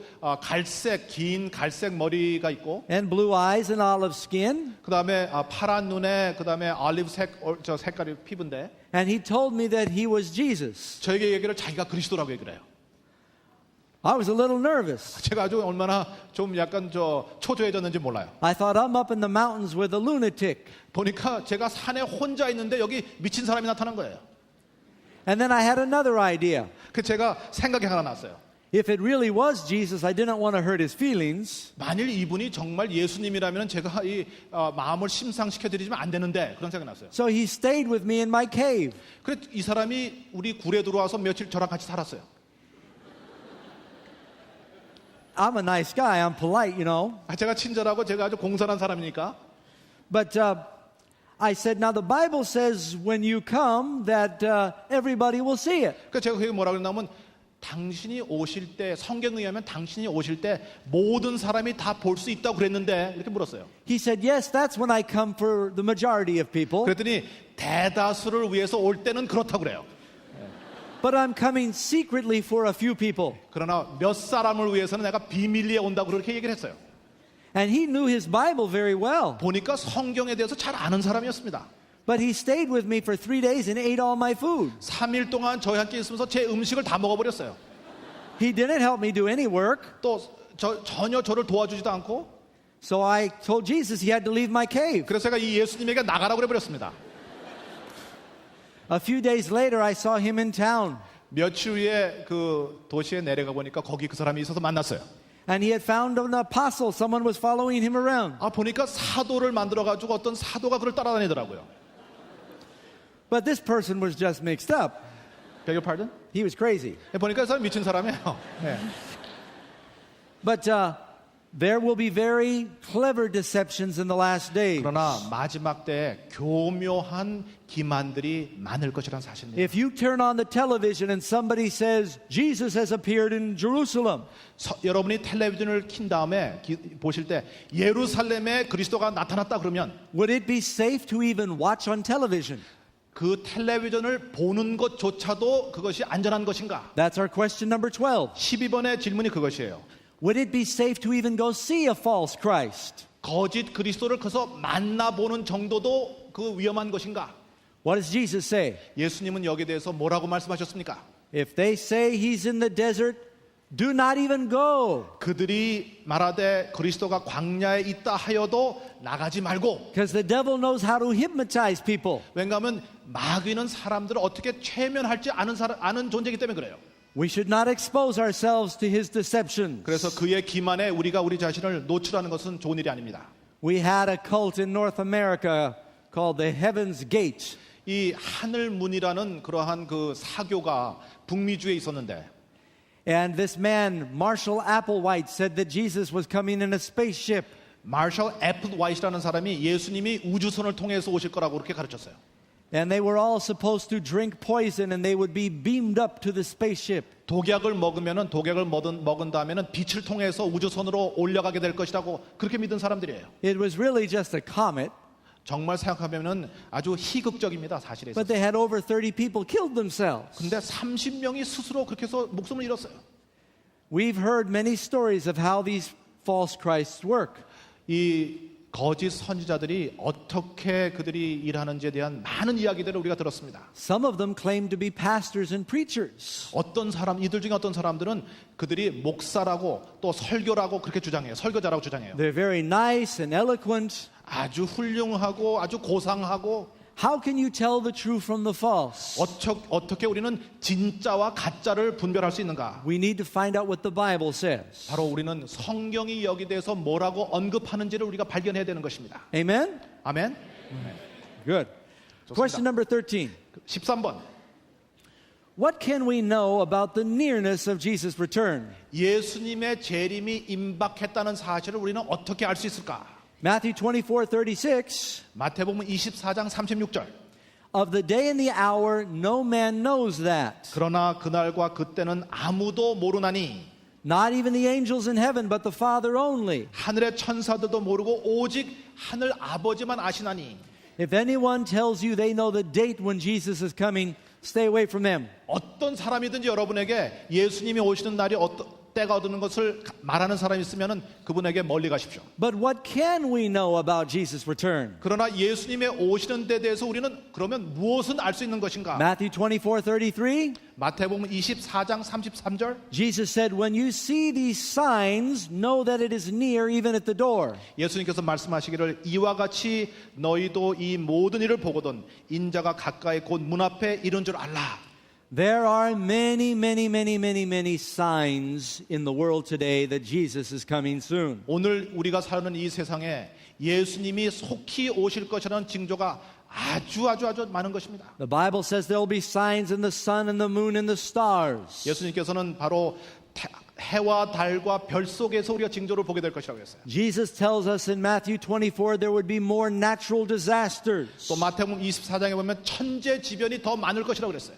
긴 갈색 머리가 있고 and blue eyes and olive skin. 그 다음에 파란 눈에 그 다음에 올리브 저 색깔의 피부인데 And he told me that he was Jesus. 저에게 얘기를 자기가 그리스도라고 얘기를 해요. I was a little nervous. 제가 아주 얼마나 좀 약간 초조해졌는지 몰라요. I thought I'm up in the mountains with a lunatic. 보니까 제가 산에 혼자 있는데 여기 미친 사람이 나타난 거예요. And then I had another idea. 그 제가 생각이 하나 났어요. If it really was Jesus, I didn't want to hurt his feelings. 만일 이분이 정말 예수님이라면 제가 이 마음을 심상시켜 드리면 안 되는데 그런 생각이 났어요. So he stayed with me in my cave. 그래 이 사람이 우리 굴에 들어와서 며칠 저랑 같이 살았어요. I'm a nice guy. I'm polite, you know. 제가 친절하고 제가 아주 공손한 사람이니까. But I said, now the Bible says when you come that everybody will see it. 그러니까 제가 그게 뭐라고 그랬냐면 당신이 오실 때 성경에 의하면 당신이 오실 때 모든 사람이 다 볼 수 있다고 그랬는데 이렇게 물었어요. He said, yes, that's when I come for the majority of people. 그랬더니 대다수를 위해서 올 때는 그렇다고 그래요. But I'm coming secretly for a few people. 그러나 몇 사람을 위해서는 내가 비밀리에 온다고 그렇게 얘기를 했어요. And he knew his Bible very well. 보니까 성경에 대해서 잘 아는 사람이었습니다. But he stayed with me for 3 days and ate all my food. 3일 동안 저희 함께 있으면서 제 음식을 다 먹어버렸어요. He didn't help me do any work. 또 전혀 저를 도와주지도 않고 So I told Jesus he had to leave my cave. 그래서 제가 이 예수님에게 나가라고 그래버렸습니다. A few days later, I saw him in town. 며칠 후에 그 도시에 내려가 보니까 거기 그 사람이 있어서 만났어요. And he had found an apostle. Someone was following him around. 보니까 사도를 만들어 가지고 어떤 사도가 그를 따라다니더라고요. But this person was just mixed up. Beg your pardon? He was crazy. 보니까 이 사람 미친 사람이에요. 네. But there will be very clever deceptions in the last days. 그러나 마지막 때에 교묘한 기만들이 많을 것이라는 사실입니다. If you turn on the television and somebody says, Jesus has appeared in Jerusalem, 여러분이 텔레비전을 킨 다음에 보실 때 예루살렘에 그리스도가 나타났다 그러면 would it be safe to even watch on television? 그 텔레비전을 보는 것조차도 그것이 안전한 것인가? That's our question number 12. 12번의 질문이 그것이에요. Would it be safe to even go see a false Christ? 거짓 그리스도를 가서 만나보는 정도도 그 위험한 것인가? What does Jesus say? 예수님은 여기에 대해서 뭐라고 말씀하셨습니까? If they say he's in the desert, do not even go. 그들이 말하되 그리스도가 광야에 있다 하여도 나가지 말고. Because the devil knows how to hypnotize people. 왜냐하면 마귀는 사람들을 어떻게 최면할지 아는 존재이기 때문에 그래요. We should not expose ourselves to his deceptions. 그래서 그의 기만에 우리가 우리 자신을 노출하는 것은 좋은 일이 아닙니다. We had a cult in North America called the Heaven's Gate. 이 하늘문이라는 그러한 그 사교가 북미주에 있었는데 And this man, Marshall Applewhite, said that Jesus was coming in a spaceship. 마셜 애플화이트라는 사람이 예수님이 우주선을 통해서 오실 거라고 그렇게 가르쳤어요. And they were all supposed to drink poison and they would be beamed up to the spaceship. 독약을 먹은 다음에는 빛을 통해서 우주선으로 올라가게 될 것이라고 그렇게 믿은 사람들이에요. It was really just a comet, 정말 생각하면은 아주 희극적입니다, 사실에 but 있어서. they had over 30 people killed themselves. 근데 30명이 스스로 그렇게 해서 목숨을 잃었어요. We've heard many stories of how these false Christs work. 이 거짓 선지자들이 어떻게 그들이 일하는지에 대한 많은 이야기들을 우리가 들었습니다. Some of them claim to be pastors and preachers. 이들 중에 어떤 사람들은 그들이 목사라고 또 설교라고 그렇게 주장해요. 설교자라고 주장해요. They're very nice and eloquent. 아주 훌륭하고 아주 고상하고 How can you tell the true from the false? 어떻게 우리는 진짜와 가짜를 분별할 수 있는가? We need to find out what the Bible says. 바로 우리는 성경이 여기 대해서 뭐라고 언급하는지를 우리가 발견해야 되는 것입니다. Amen? 아멘. Good. Question number 13. 13번. What can we know about the nearness of Jesus' return? 예수님의 재림이 임박했다는 사실을 우리는 어떻게 알 수 있을까? Matthew 24:36. 마태복음 24장 36절. Of the day and the hour, no man knows that. 그러나 그날과 그때는 아무도 모르나니 Not even the angels in heaven, but the Father only. 하늘의 천사들도 모르고 오직 하늘 아버지만 아시나니. If anyone tells you they know the date when Jesus is coming, stay away from them. 어떤 사람이든지 여러분에게 예수님이 오시는 날이 때가 얻는 것을 말하는 사람이 있으면 그분에게 멀리 가십시오. But what can we know about Jesus' return? 그러나 예수님의 오시는 데 대해서 우리는 그러면 무엇은 알 수 있는 것인가? Matthew 24:33. 마태복음 24장 33절. Jesus said, "When you see these signs, know that it is near, even at the door." 예수님께서 말씀하시기를 이와 같이 너희도 이 모든 일을 보거든 인자가 가까이 곧 문 앞에 이른 줄 알라. There are many signs in the world today that Jesus is coming soon. 오늘 우리가 사는 이 세상에 예수님이 속히 오실 것이라는 징조가 아주 많은 것입니다. The Bible says there will be signs in the sun and the moon and the stars. 예수님께서는 바로 해와 달과 별 속에서 우리가 징조를 보게 될 것이라고 했어요. Jesus tells us in Matthew 24 there would be more natural disasters. 또 마태복음 24장에 보면 천재지변이 더 많을 것이라고 그랬어요.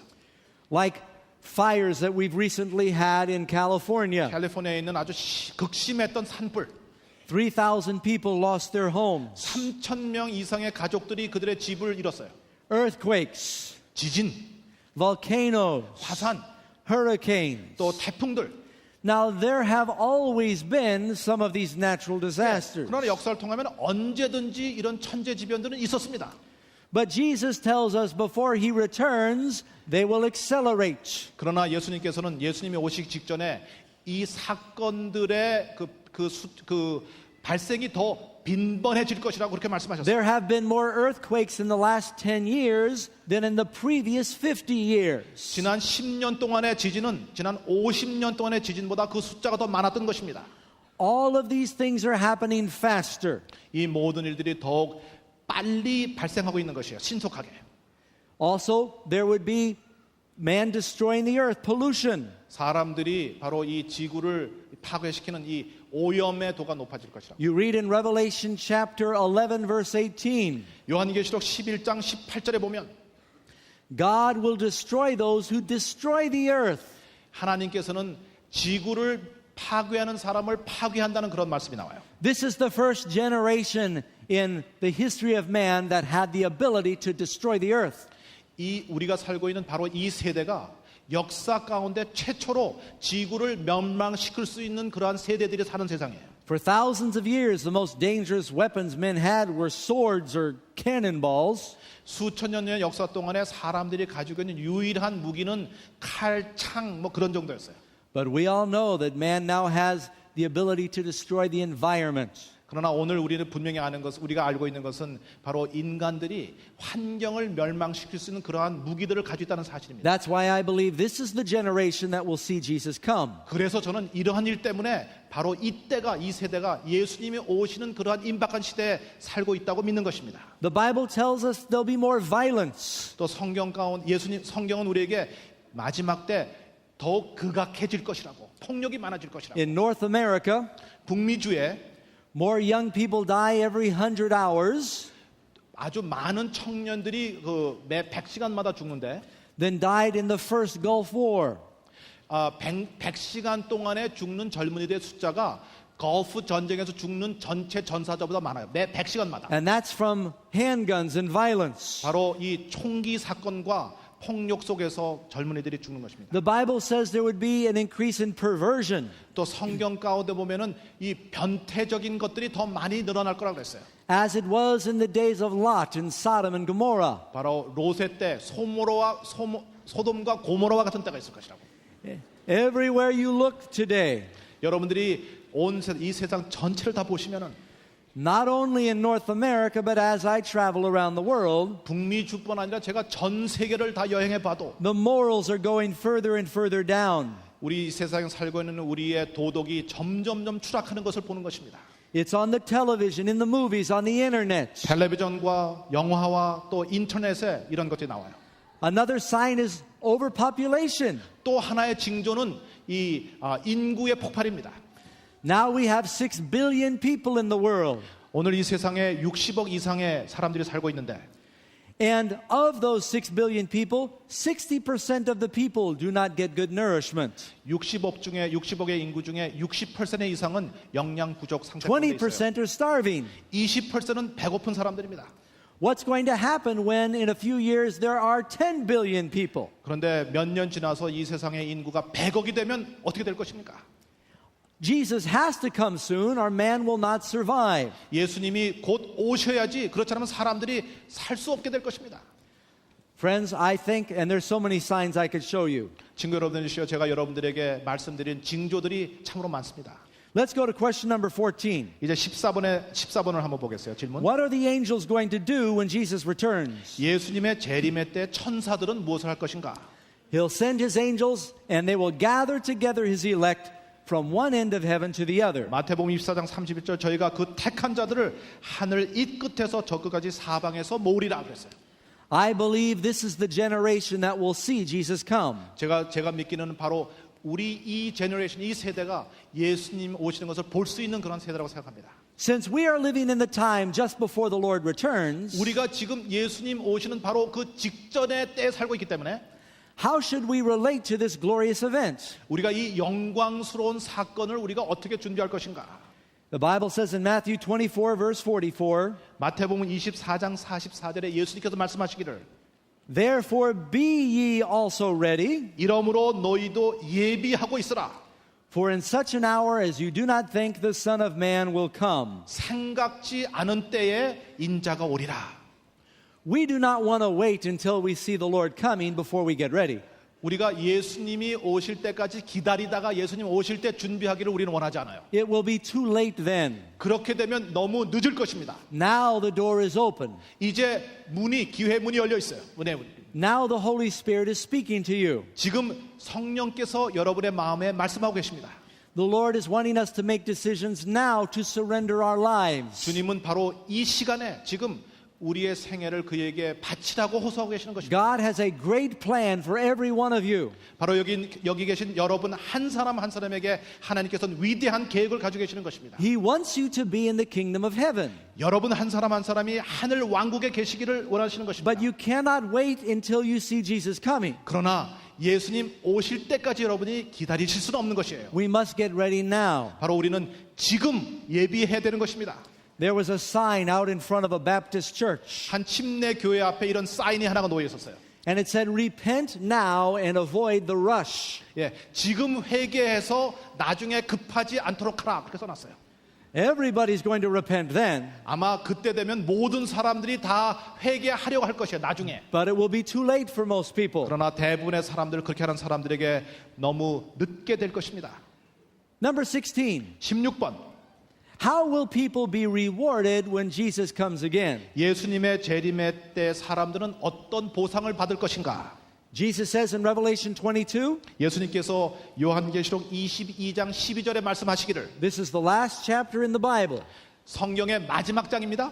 Like fires that we've recently had in California. 캘리포니아에 있는 아주 극심했던 산불. 3,000 people lost their homes. 3,000명 이상의 가족들이 그들의 집을 잃었어요. Earthquakes, 지진, volcanoes, 화산, hurricanes. 또 태풍들. Now there have always been some of these natural disasters. 그러나 역사를 통하면 언제든지 이런 천재지변들은 있었습니다. But Jesus tells us before he returns, they will accelerate. 그러나 예수님께서는 예수님이 오시기 직전에 이 사건들의 그 발생이 더 빈번해질 것이라고 그렇게 말씀하셨어요. There have been more earthquakes in the last 10 years than in the previous 50 years. 지난 10년 동안의 지진은 지난 50년 동안의 지진보다 그 숫자가 더 많았던 것입니다. all of these things are happening faster. 이 모든 일들이 더욱 빨리 발생하고 있는 것이에요. 신속하게. Also, there would be man destroying the earth, pollution. 사람들이 바로 이 지구를 파괴시키는 이 오염의 도가 높아질 것이라. You read in Revelation chapter 11, verse 18. 요한계시록 11장 18절에 보면 God will destroy those who destroy the earth. 하나님께서는 지구를 파괴하는 사람을 파괴한다는 그런 말씀이 나와요. This is the first generation in the history of man that had the ability to destroy the earth. 이 우리가 살고 있는 바로 이 세대가 역사 가운데 최초로 지구를 멸망시킬 수 있는 그러한 세대들이 사는 세상이에요. For thousands of years, the most dangerous weapons men had were swords or cannonballs. 수천 년의 역사 동안에 사람들이 가지고 있는 유일한 무기는 칼, 창, 뭐 그런 정도였어요. But we all know that man now has the ability to destroy the environment. 그러나 오늘 우리는 분명히 아는 것은 우리가 알고 있는 것은 바로 인간들이 환경을 멸망시킬 수 있는 그러한 무기들을 가지고 있다는 사실입니다. That's why I believe this is the generation that will see Jesus come. 그래서 저는 이러한 일 때문에 바로 이때가 이 세대가 예수님이 오시는 그러한 임박한 시대에 살고 있다고 믿는 것입니다. The Bible tells us there'll be more violence. 또 성경 가운데 성경은 우리에게 마지막 때 더욱 극악해질 것이라고 폭력이 많아질 것이라고. In North America, 북미주에 more young people die every 100 hours 아주 많은 청년들이 매 100시간마다 죽는데 than died in the first Gulf War. 100시간 동안에 죽는 젊은이들의 숫자가 걸프 전쟁에서 죽는 전체 전사자보다 많아요. 매 100시간마다. And that's from handguns and violence. 바로 이 총기 사건과 폭력 속에서 젊은이들이 죽는 것입니다. The Bible says there would be an increase in perversion. 또 성경 가운데 보면은 이 변태적인 것들이 더 많이 늘어날 거라고 그랬어요. As it was in the days of Lot in Sodom and Gomorrah. 바로 롯의 때 소돔과 고모라와 같은 때가 있을 것이라고. Everywhere you look today, 여러분들이 이 세상 전체를 다 보시면은 not only in North America, but as I travel around the world, 북미주뿐 아니라 제가 전 세계를 다 여행해 봐도 the morals are going further and further down. 우리 세상에 살고 있는 우리의 도덕이 점점점 추락하는 것을 보는 것입니다. It's on the television, in the movies, on the internet. 텔레비전과 영화와 또 인터넷에 이런 것들이 나와요. Another sign is overpopulation. 또 하나의 징조는 이 인구의 폭발입니다. Now we have 6 billion people in the world. 오늘 이 세상에 60억 이상의 사람들이 살고 있는데 And of those 6 billion people, 60% of the people do not get good nourishment. 60억의 인구 중에 60% 이상은 영양 부족 상태에 있어요. 20% are starving. 20%는 배고픈 사람들입니다. What's going to happen when in a few years there are 10 billion people? 그런데 몇 년 지나서 이 세상의 인구가 100억이 되면 어떻게 될 것입니까? Jesus has to come soon or man will not survive. 예수님이 곧 오셔야지 그렇지 않으면 사람들이 살 수 없게 될 것입니다. Friends, I think, and there's so many signs I could show you. 친구 여러분들이시여 제가 여러분들에게 말씀드린 징조들이 참으로 많습니다. Let's go to question number 14. 이제 14번을 한번 보겠어요. 질문. What are the angels going to do when Jesus returns? 예수님의 재림의 때 천사들은 무엇을 할 것인가? He'll send his angels and they will gather together his elect from one end of heaven to the other. 마태복음 24장 31절 저희가 그 택한 자들을 하늘 이 끝에서 저 끝까지 사방에서 모으리라 그랬어요. I believe this is the generation that will see Jesus come. 제가 믿기는 바로 우리 이 제너레이션 이 세대가 예수님 오시는 것을 볼 수 있는 그런 세대라고 생각합니다. Since we are living in the time just before the Lord returns, 우리가 지금 예수님 오시는 바로 그 직전의 때에 살고 있기 때문에 how should we relate to this glorious event? 우리가 이 영광스러운 사건을 우리가 어떻게 준비할 것인가? The Bible says in Matthew 24 verse 44, 마태복음 24장 44절에 예수님께서 말씀하시기를 therefore be ye also ready, 이러므로 너희도 예비하고 있으라. for in such an hour as you do not think the Son of Man will come. 생각지 않은 때에 인자가 오리라. We do not want to wait until we see the Lord coming before we get ready. 우리가 예수님이 오실 때까지 기다리다가 예수님 오실 때 준비하기를 우리는 원하지 않아요. It will be too late then. 그렇게 되면 너무 늦을 것입니다. Now the door is open. 이제 기회 문이 열려 있어요. 은혜 문. Now the Holy Spirit is speaking to you. 지금 성령께서 여러분의 마음에 말씀하고 계십니다. The Lord is wanting us to make decisions now to surrender our lives. 주님은 바로 이 시간에 지금 우리의 생애를 그에게 바치라고 호소하고 계시는 것입니다. God has a great plan for every one of you. 바로 여기 계신 여러분 한 사람 한 사람에게 하나님께서는 위대한 계획을 가지고 계시는 것입니다. He wants you to be in the kingdom of heaven. 여러분 한 사람 한 사람이 하늘 왕국에 계시기를 원하시는 것입니다. But you cannot wait until you see Jesus coming. 그러나 예수님 오실 때까지 여러분이 기다리실 수는 없는 것이에요. We must get ready now. 바로 우리는 지금 예비해야 되는 것입니다. There was a sign out in front of a Baptist church, 한 침례 교회 앞에 이런 사인이 하나가 놓여 있었어요. and it said, "Repent now and avoid the rush." 예, 지금 회개해서 나중에 급하지 않도록 하라 그렇게 써놨어요. Everybody's going to repent then, 아마 그때 되면 모든 사람들이 다 회개하려고 할 것이에요. 나중에. but it will be too late for most people. 그러나 대부분의 사람들 그렇게 하는 사람들에게 너무 늦게 될 것입니다. Number 16. 16번. How will people be rewarded when Jesus comes again? 예수님의 재림의 때 사람들은 어떤 보상을 받을 것인가? Jesus says in Revelation 22, 예수님께서 요한계시록 22장 12절에 말씀하시기를 this is the last chapter in the Bible. 성경의 마지막 장입니다.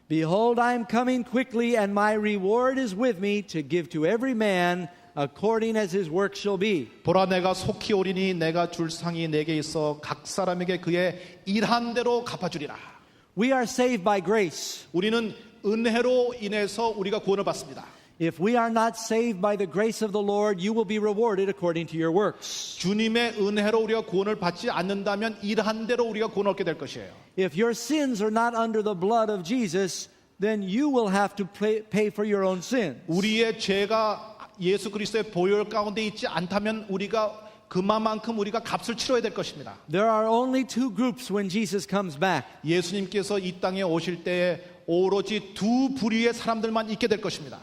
Behold, I am coming quickly, and my reward is with me to give to every man according as his work shall be. 보라 내가 속히 오리니 내가 줄 상이 내게 있어 각 사람에게 그의 일한 대로 갚아주리라. We are saved by grace. 우리는 은혜로 인해서 우리가 구원을 받습니다. If we are not saved by the grace of the Lord, you will be rewarded according to your works. 주님의 은혜로 우리가 구원을 받지 않는다면 일한 대로 우리가 구원을 얻게 될 것이에요. If your sins are not under the blood of Jesus, then you will have to pay for your own sins. 우리의 죄가 예수 그리스도의 보혈 가운데 있지 않다면 우리가 그만큼 우리가 값을 치러야 될 것입니다. There are only two groups when Jesus comes back. 예수님께서 이 땅에 오실 때에 오로지 두 부류의 사람들만 있게 될 것입니다.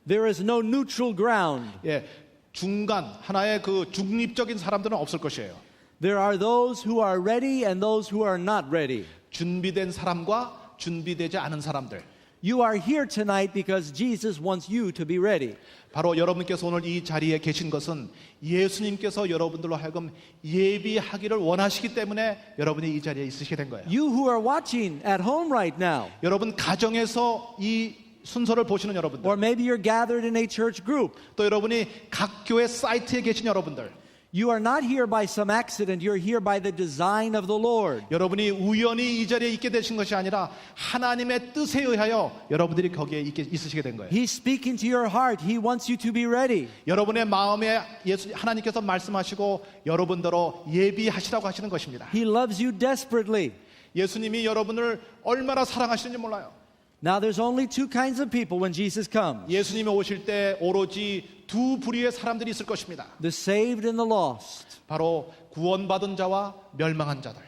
There is no neutral ground. 예, 중간 하나의 그 중립적인 사람들은 없을 것이에요. There are those who are ready and those who are not ready. 준비된 사람과 준비되지 않은 사람들. You are here tonight because Jesus wants you to be ready. 바로 여러분께서 오늘 이 자리에 계신 것은 예수님께서 여러분들로 하여금 예비하기를 원하시기 때문에 여러분이 이 자리에 있으시게 된 거예요. You who are watching at home right now, 여러분 가정에서 이 순서를 보시는 여러분들, or maybe you're gathered in a church group, 또 여러분이 각 교회 사이트에 계신 여러분들, you are not here by some accident, you're here by the design of the Lord. 여러분이 우연히 이 자리에 있게 되신 것이 아니라 하나님의 뜻에 의하여 여러분들이 거기에 있으시게 된 거예요. He's speaking to your heart. He wants you to be ready. 여러분의 마음에 하나님께서 말씀하시고 여러분들로 예비하시라고 하시는 것입니다. He loves you desperately. 예수님이 여러분을 얼마나 사랑하시는지 몰라요. Now there's only two kinds of people when Jesus comes. 예수님이 오실 때 오로지 두 부류의 사람들이 있을 것입니다. The saved and the lost. 바로 구원받은 자와 멸망한 자들.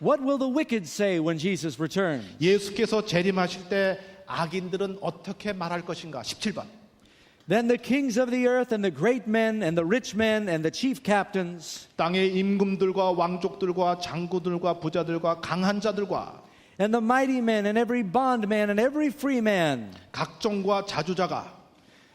What will the wicked say when Jesus returns? 예수께서 재림하실 때 악인들은 어떻게 말할 것인가? 17번. Then the kings of the earth and the great men and the rich men and the chief captains 땅의 임금들과 왕족들과 장구들과 부자들과 강한 자들과 and the mighty men and every bondman and every free man, 각종과 자주자가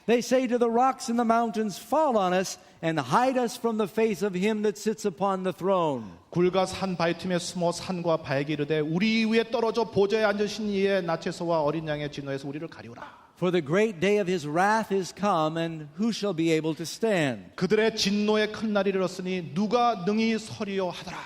they say to the rocks and the mountains, fall on us and hide us from the face of him that sits upon the throne. 굴과 산 바위 틈에 숨어 산과 바에게 이르되 우리 위에 떨어져 보좌에 앉으신 이의 나체소와 어린 양의 진노에서 우리를 가리우라. For the great day of his wrath is come, and who shall be able to stand? 그들의 진노의 큰 날이 이르렀으니 누가 능히 서리요 하더라.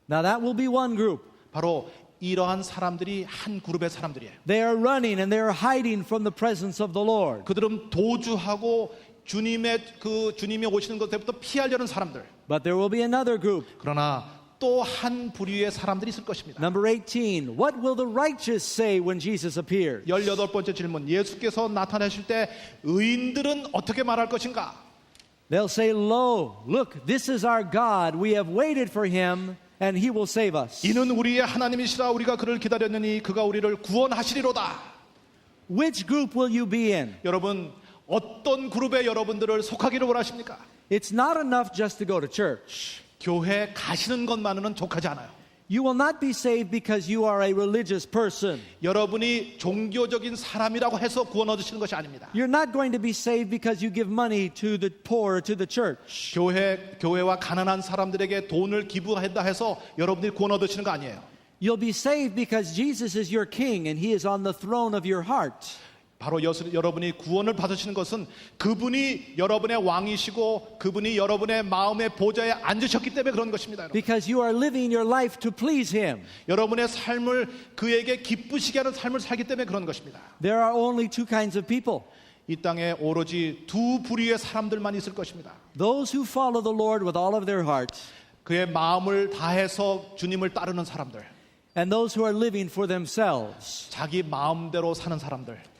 Now that will be one group. 바로 이러한 사람들이 한 그룹의 사람들이에요. They are running and they are hiding from the presence of the Lord. 그들은 도주하고 주님이 오시는 것부터 피하려는 사람들. But there will be another group. 그러나 또 한 부류의 사람들이 있을 것입니다. Number 18. What will the righteous say when Jesus appears? 18번째 질문. 예수께서 나타나실 때 의인들은 어떻게 말할 것인가? They'll say, Lo, look, this is our God. We have waited for him, and he will save us. 이는 우리의 하나님이시라 우리가 그를 기다렸느니 그가 우리를 구원하시리로다. Which group will you be in? 여러분 어떤 그룹에 여러분들을 속하기를 원하십니까? It's not enough just to go to church. 교회 가시는 것만으로는 족하지 않아요. You will not be saved because you are a religious person. 여러분이 종교적인 사람이라고 해서 구원 얻으시는 것이 아닙니다. You're not going to be saved because you give money to the poor or to the church. 교회와 가난한 사람들에게 돈을 기부한다 해서 여러분들이 구원 얻으시는 거 아니에요. You'll be saved because Jesus is your king and he is on the throne of your heart. 바로 여러분이 구원을 받으시는 것은 그분이 여러분의 왕이시고 그분이 여러분의 마음의 보좌에 앉으셨기 때문에 그런 것입니다. 여러분. Because you are living your life to please him. 여러분의 삶을 그에게 기쁘시게 하는 삶을 살기 때문에 그런 것입니다. There are only two kinds of people. 이 땅에 오로지 두 부류의 사람들만 있을 것입니다. Those who follow the Lord with all of their heart 그의 마음을 다해서 주님을 따르는 사람들, and those who are living for themselves. 자기 마음대로 사는 사람들.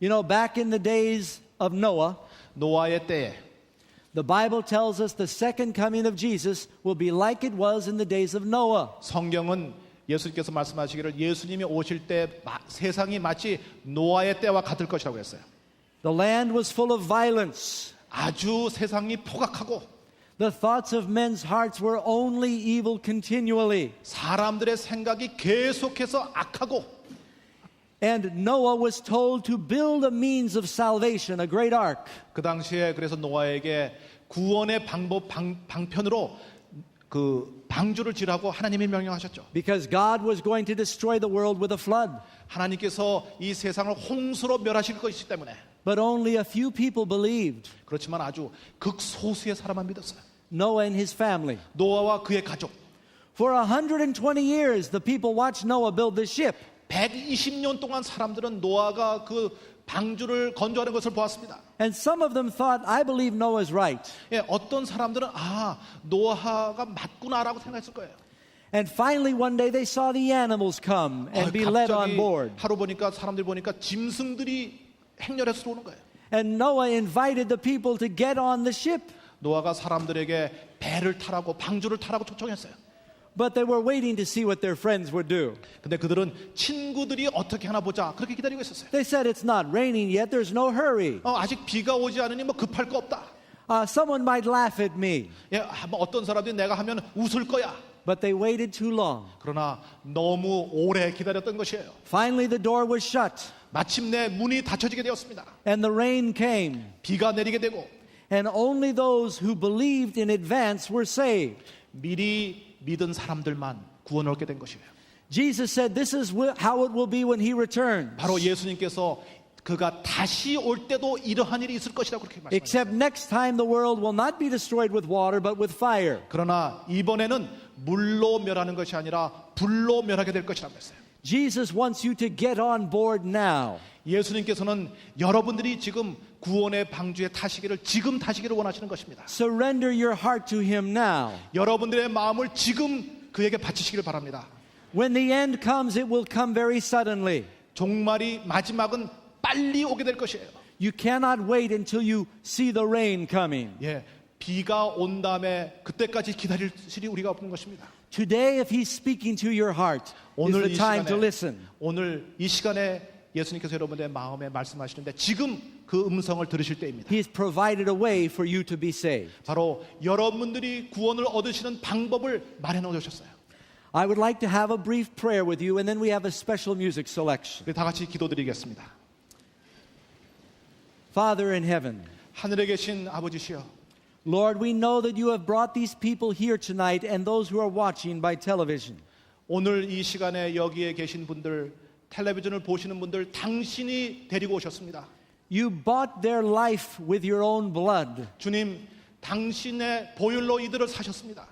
You know, back in the days of Noah, 노아의 때에 the Bible tells us the second coming of Jesus will be like it was in the days of Noah. 성경은 예수님께서 말씀하시기를 예수님이 오실 때 세상이 마치 노아의 때와 같을 것이라고 했어요. The land was full of violence. 아주 세상이 포악하고 The thoughts of men's hearts were only evil continually. 사람들의 생각이 계속해서 악하고 And Noah was told to build a means of salvation, a great ark. 그 당시에 그래서 노아에게 구원의 방편으로 그 방주를 지라고 하나님이 명령하셨죠. Because God was going to destroy the world with a flood. 하나님께서 이 세상을 홍수로 멸하실 것이기 때문에. But only a few people believed. 그렇지만 아주 극소수의 사람만 믿었어요. Noah and his family. 노아와 그의 가족. For 120 years, the people watched Noah build the ship. 120년 동안 사람들은 노아가 그 방주를 건조하는 것을 보았습니다. And some of them thought, I believe Noah's right. 예, 어떤 사람들은 노아가 맞구나라고 생각했을 거예요. And finally one day they saw the animals come and be led on 갑자기 board. 하루 보니까 사람들 보니까 짐승들이 행렬해서 들어오는 거예요. And Noah invited the people to get on the ship. 노아가 사람들에게 배를 타라고 방주를 타라고 초청했어요. But they were waiting to see what their friends would do. 근데 그들은 친구들이 어떻게 하나 보자 그렇게 기다리고 있었어요. They said, it's not raining yet, there's no hurry. 아직 비가 오지 않으니 뭐 급할 거 없다. Someone might laugh at me. 예, 뭐 어떤 사람들이 내가 하면 웃을 거야. But they waited too long. 그러나 너무 오래 기다렸던 것이에요. Finally the door was shut. 마침내 문이 닫혀지게 되었습니다. And the rain came. 비가 내리게 되고 And only those who believed in advance were saved. 미리 믿은 사람들만 구원을 얻게 된 것이에요. Jesus said this is how it will be when he returns. 바로 예수님께서 그가 다시 올 때도 이러한 일이 있을 것이라고 그렇게 말씀하셨어요. Except next time the world will not be destroyed with water but with fire. 그러나 이번에는 물로 멸하는 것이 아니라 불로 멸하게 될 것이라고 했어요. Jesus wants you to get on board now. 예수님께서는 여러분들이 지금 구원의 방주에 타시기를 지금 타시기를 원하시는 것입니다. Surrender your heart to him now. 여러분들의 마음을 지금 그에게 바치시기를 바랍니다. When the end comes, it will come very suddenly. 종말이 마지막은 빨리 오게 될 것이에요. You cannot wait until you see the rain coming. 예, 비가 온 다음에 그때까지 기다릴 실이 우리가 없는 것입니다. Today, if he's speaking to your heart, is 오늘 the 이 time to 시간에 listen. 오늘 이 시간에 예수님께서 여러분의 마음에 말씀하시는데 지금 그 음성을 들으실 때입니다. He's provided a way for you to be saved. 바로 여러분들이 구원을 얻으시는 방법을 마련해 놓으셨어요. I would like to have a brief prayer with you, and then we have a special music selection. 우리 다 같이 기도드리겠습니다. Father in heaven, 하늘에 계신 아버지시여, Lord, we know that you have brought these people here tonight and those who are watching by television. 오늘 이 시간에 여기에 계신 분들, 텔레비전을 보시는 분들 당신이 데리고 오셨습니다. You bought their life with your own blood. 주님, 당신의 보혈로 이들을 사셨습니다.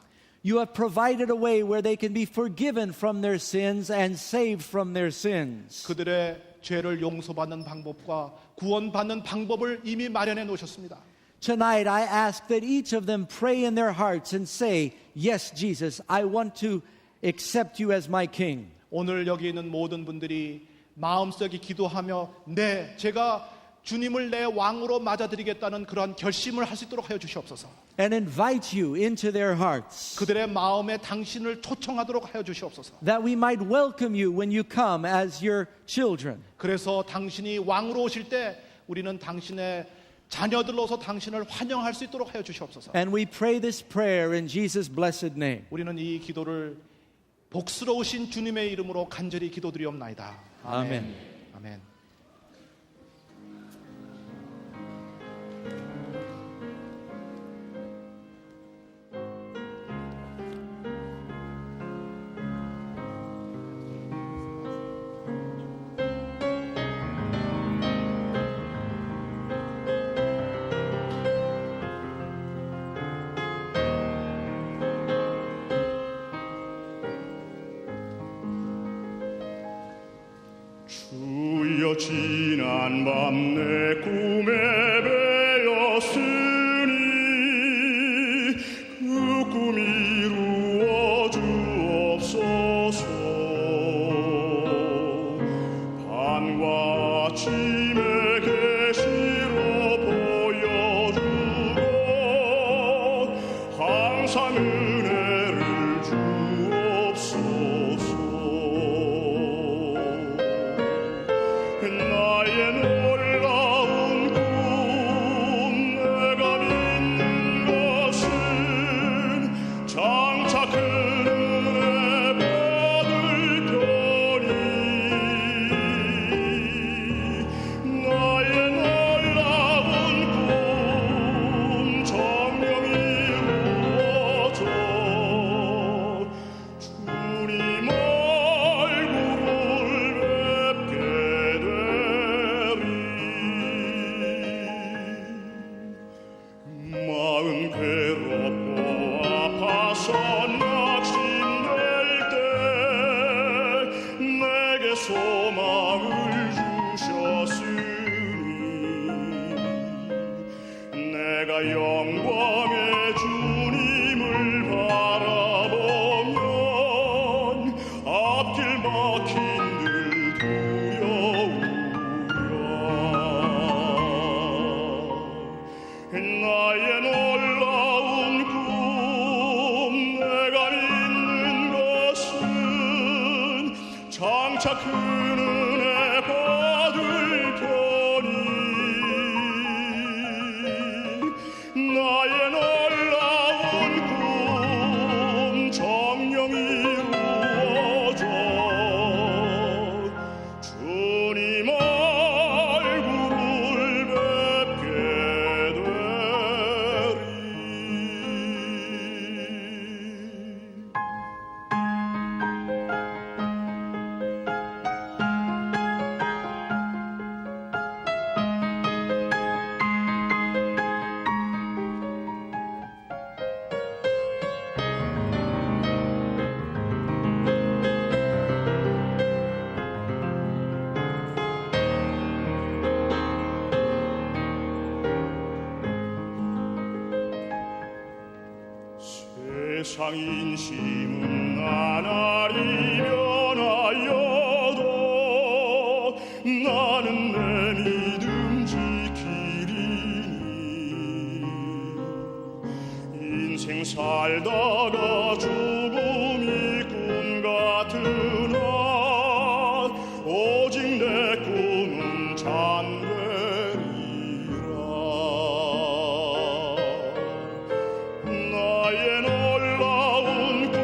You have provided a way where they can be forgiven from their sins and saved from their sins. 그들의 죄를 용서받는 방법과 구원받는 방법을 이미 마련해 놓으셨습니다. Tonight I ask that each of them pray in their hearts and say, Yes, Jesus, I want to accept you as my king. 오늘 여기 있는 모든 분들이 마음속에 기도하며 제가 주님을 내 왕으로 맞아들이겠다는 그러한 결심을 할 수 있도록 하여 주시옵소서. And invite you into their hearts. 그들의 마음에 당신을 초청하도록 하여 주시옵소서. That we might welcome you when you come as your children. 그래서 당신이 왕으로 오실 때 우리는 당신의 자녀들로서 당신을 환영할 수 있도록 하여 주시옵소서. And we pray this prayer in Jesus' blessed name. 우리는 이 기도를 복스러우신 주님의 이름으로 간절히 기도드리옵나이다. 아멘. 아멘. 주여 지난 밤 내 꿈에 배었으니 그 꿈 이루어 주옵소서. 밤과 아침에 계시로 보여주고 항상 은혜를 주옵소서. 나의 놀라운 꿈 내가 믿는 것은 장차 그 은혜 받을 거니. 나의 놀라운 꿈 정령 이루어져 주님 얼굴을 뵙게 마음 괴롭고 아파서 낙심될 때 내게 소망을 주셨으니 내가 영광의 주님을 바라보면 앞길 막힌 늘 두려우랴. 나의 놀라운 꿈 내가 믿는 것은 장차 큰 은혜 받을 거니. 나의 놀라운 꿈 정령 이루어져 주님 얼굴을 뵙게 세상 인심은 나날이 변하여도 나는 내 믿음 지키리니. 인생 살다가 죽음이 꿈 같으나 오직 내 꿈은 잠되리라. 나의 놀라운 꿈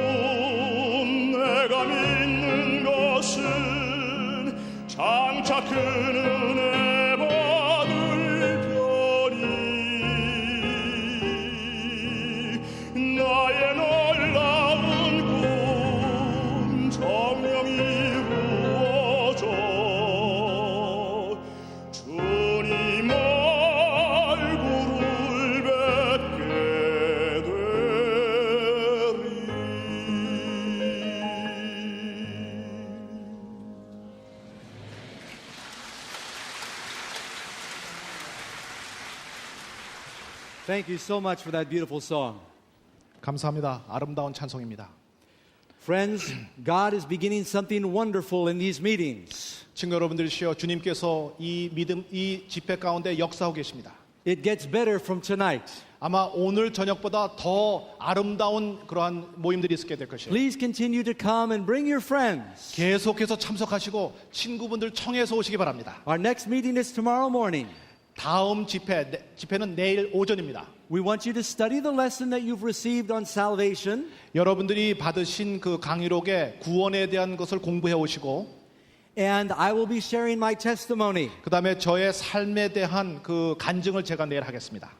내가 믿는 것은 장차 큰 은혜 받을 거니. 나의 놀라운 꿈 정령 이루어져 주님 얼굴을 뵙게 Thank you so much for that beautiful song. 감사합니다. 아름다운 찬송입니다. Friends, God is beginning something wonderful in these meetings. 친구 여러분들이시여, 주님께서 이 믿음, 이 집회 가운데 역사하고 계십니다. It gets better from tonight. 아마 오늘 저녁보다 더 아름다운 그러한 모임들이 있게 될 것이에요. Please continue to come and bring your friends. 계속해서 참석하시고 친구분들 청해서 오시기 바랍니다. Our next meeting is tomorrow morning. 다음 집회는 내일 오전입니다. We want you to study the lesson that you've received on salvation. 여러분들이 받으신 그 강의록에 구원에 대한 것을 공부해 오시고 And I will be sharing my testimony. 그 다음에 저의 삶에 대한 그 간증을 제가 내일 하겠습니다.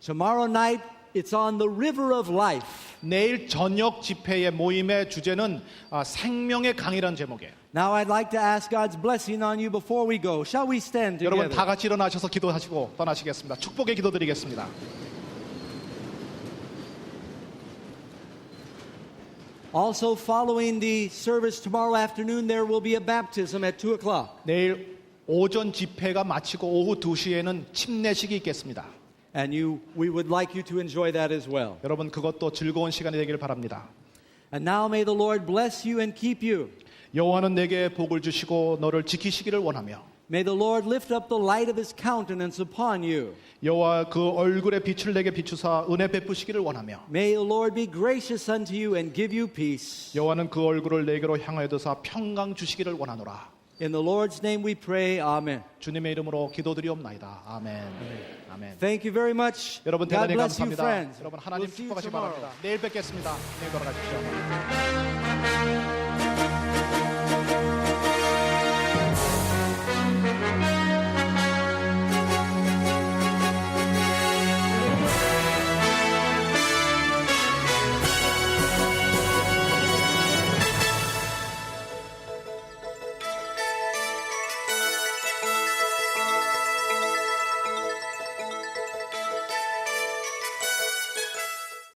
Tomorrow night, it's on the river of life. 내일 저녁 집회의 모임의 주제는 생명의 강이라는 제목이에요. Now I'd like to ask God's blessing on you before we go. Shall we stand 여러분 together? 다 같이 일어나셔서 기도하시고 떠나시겠습니다. 축복의 기도 드리겠습니다. Also, following the service tomorrow afternoon, there will be a baptism at 2 o'clock. 내일 오전 집회가 마치고 오후 2시에는 침례식이 있겠습니다. And we would like you to enjoy that as well. 여러분 그것도 즐거운 시간이 되기를 바랍니다. And now may the Lord bless you and keep you. 여호와는 내게 복을 주시고 너를 지키시기를 원하며 May the Lord lift up the light of his countenance upon you. 여호와 그 얼굴의 빛을 내게 비추사 은혜 베푸시기를 원하며 May the Lord be gracious unto you and give you peace. 여호와는 그 얼굴을 내게로 향하여 드사 평강 주시기를 원하노라. In the Lord's name we pray. Amen. 주님의 이름으로 기도드리옵나이다. 아멘. 아멘. Thank you very much. 여러분 God 대단히 bless you, 감사합니다. friends. 여러분 하나님 We'll see you 축복하시기 tomorrow. 바랍니다. 내일 뵙겠습니다. 내일 돌아가십시오.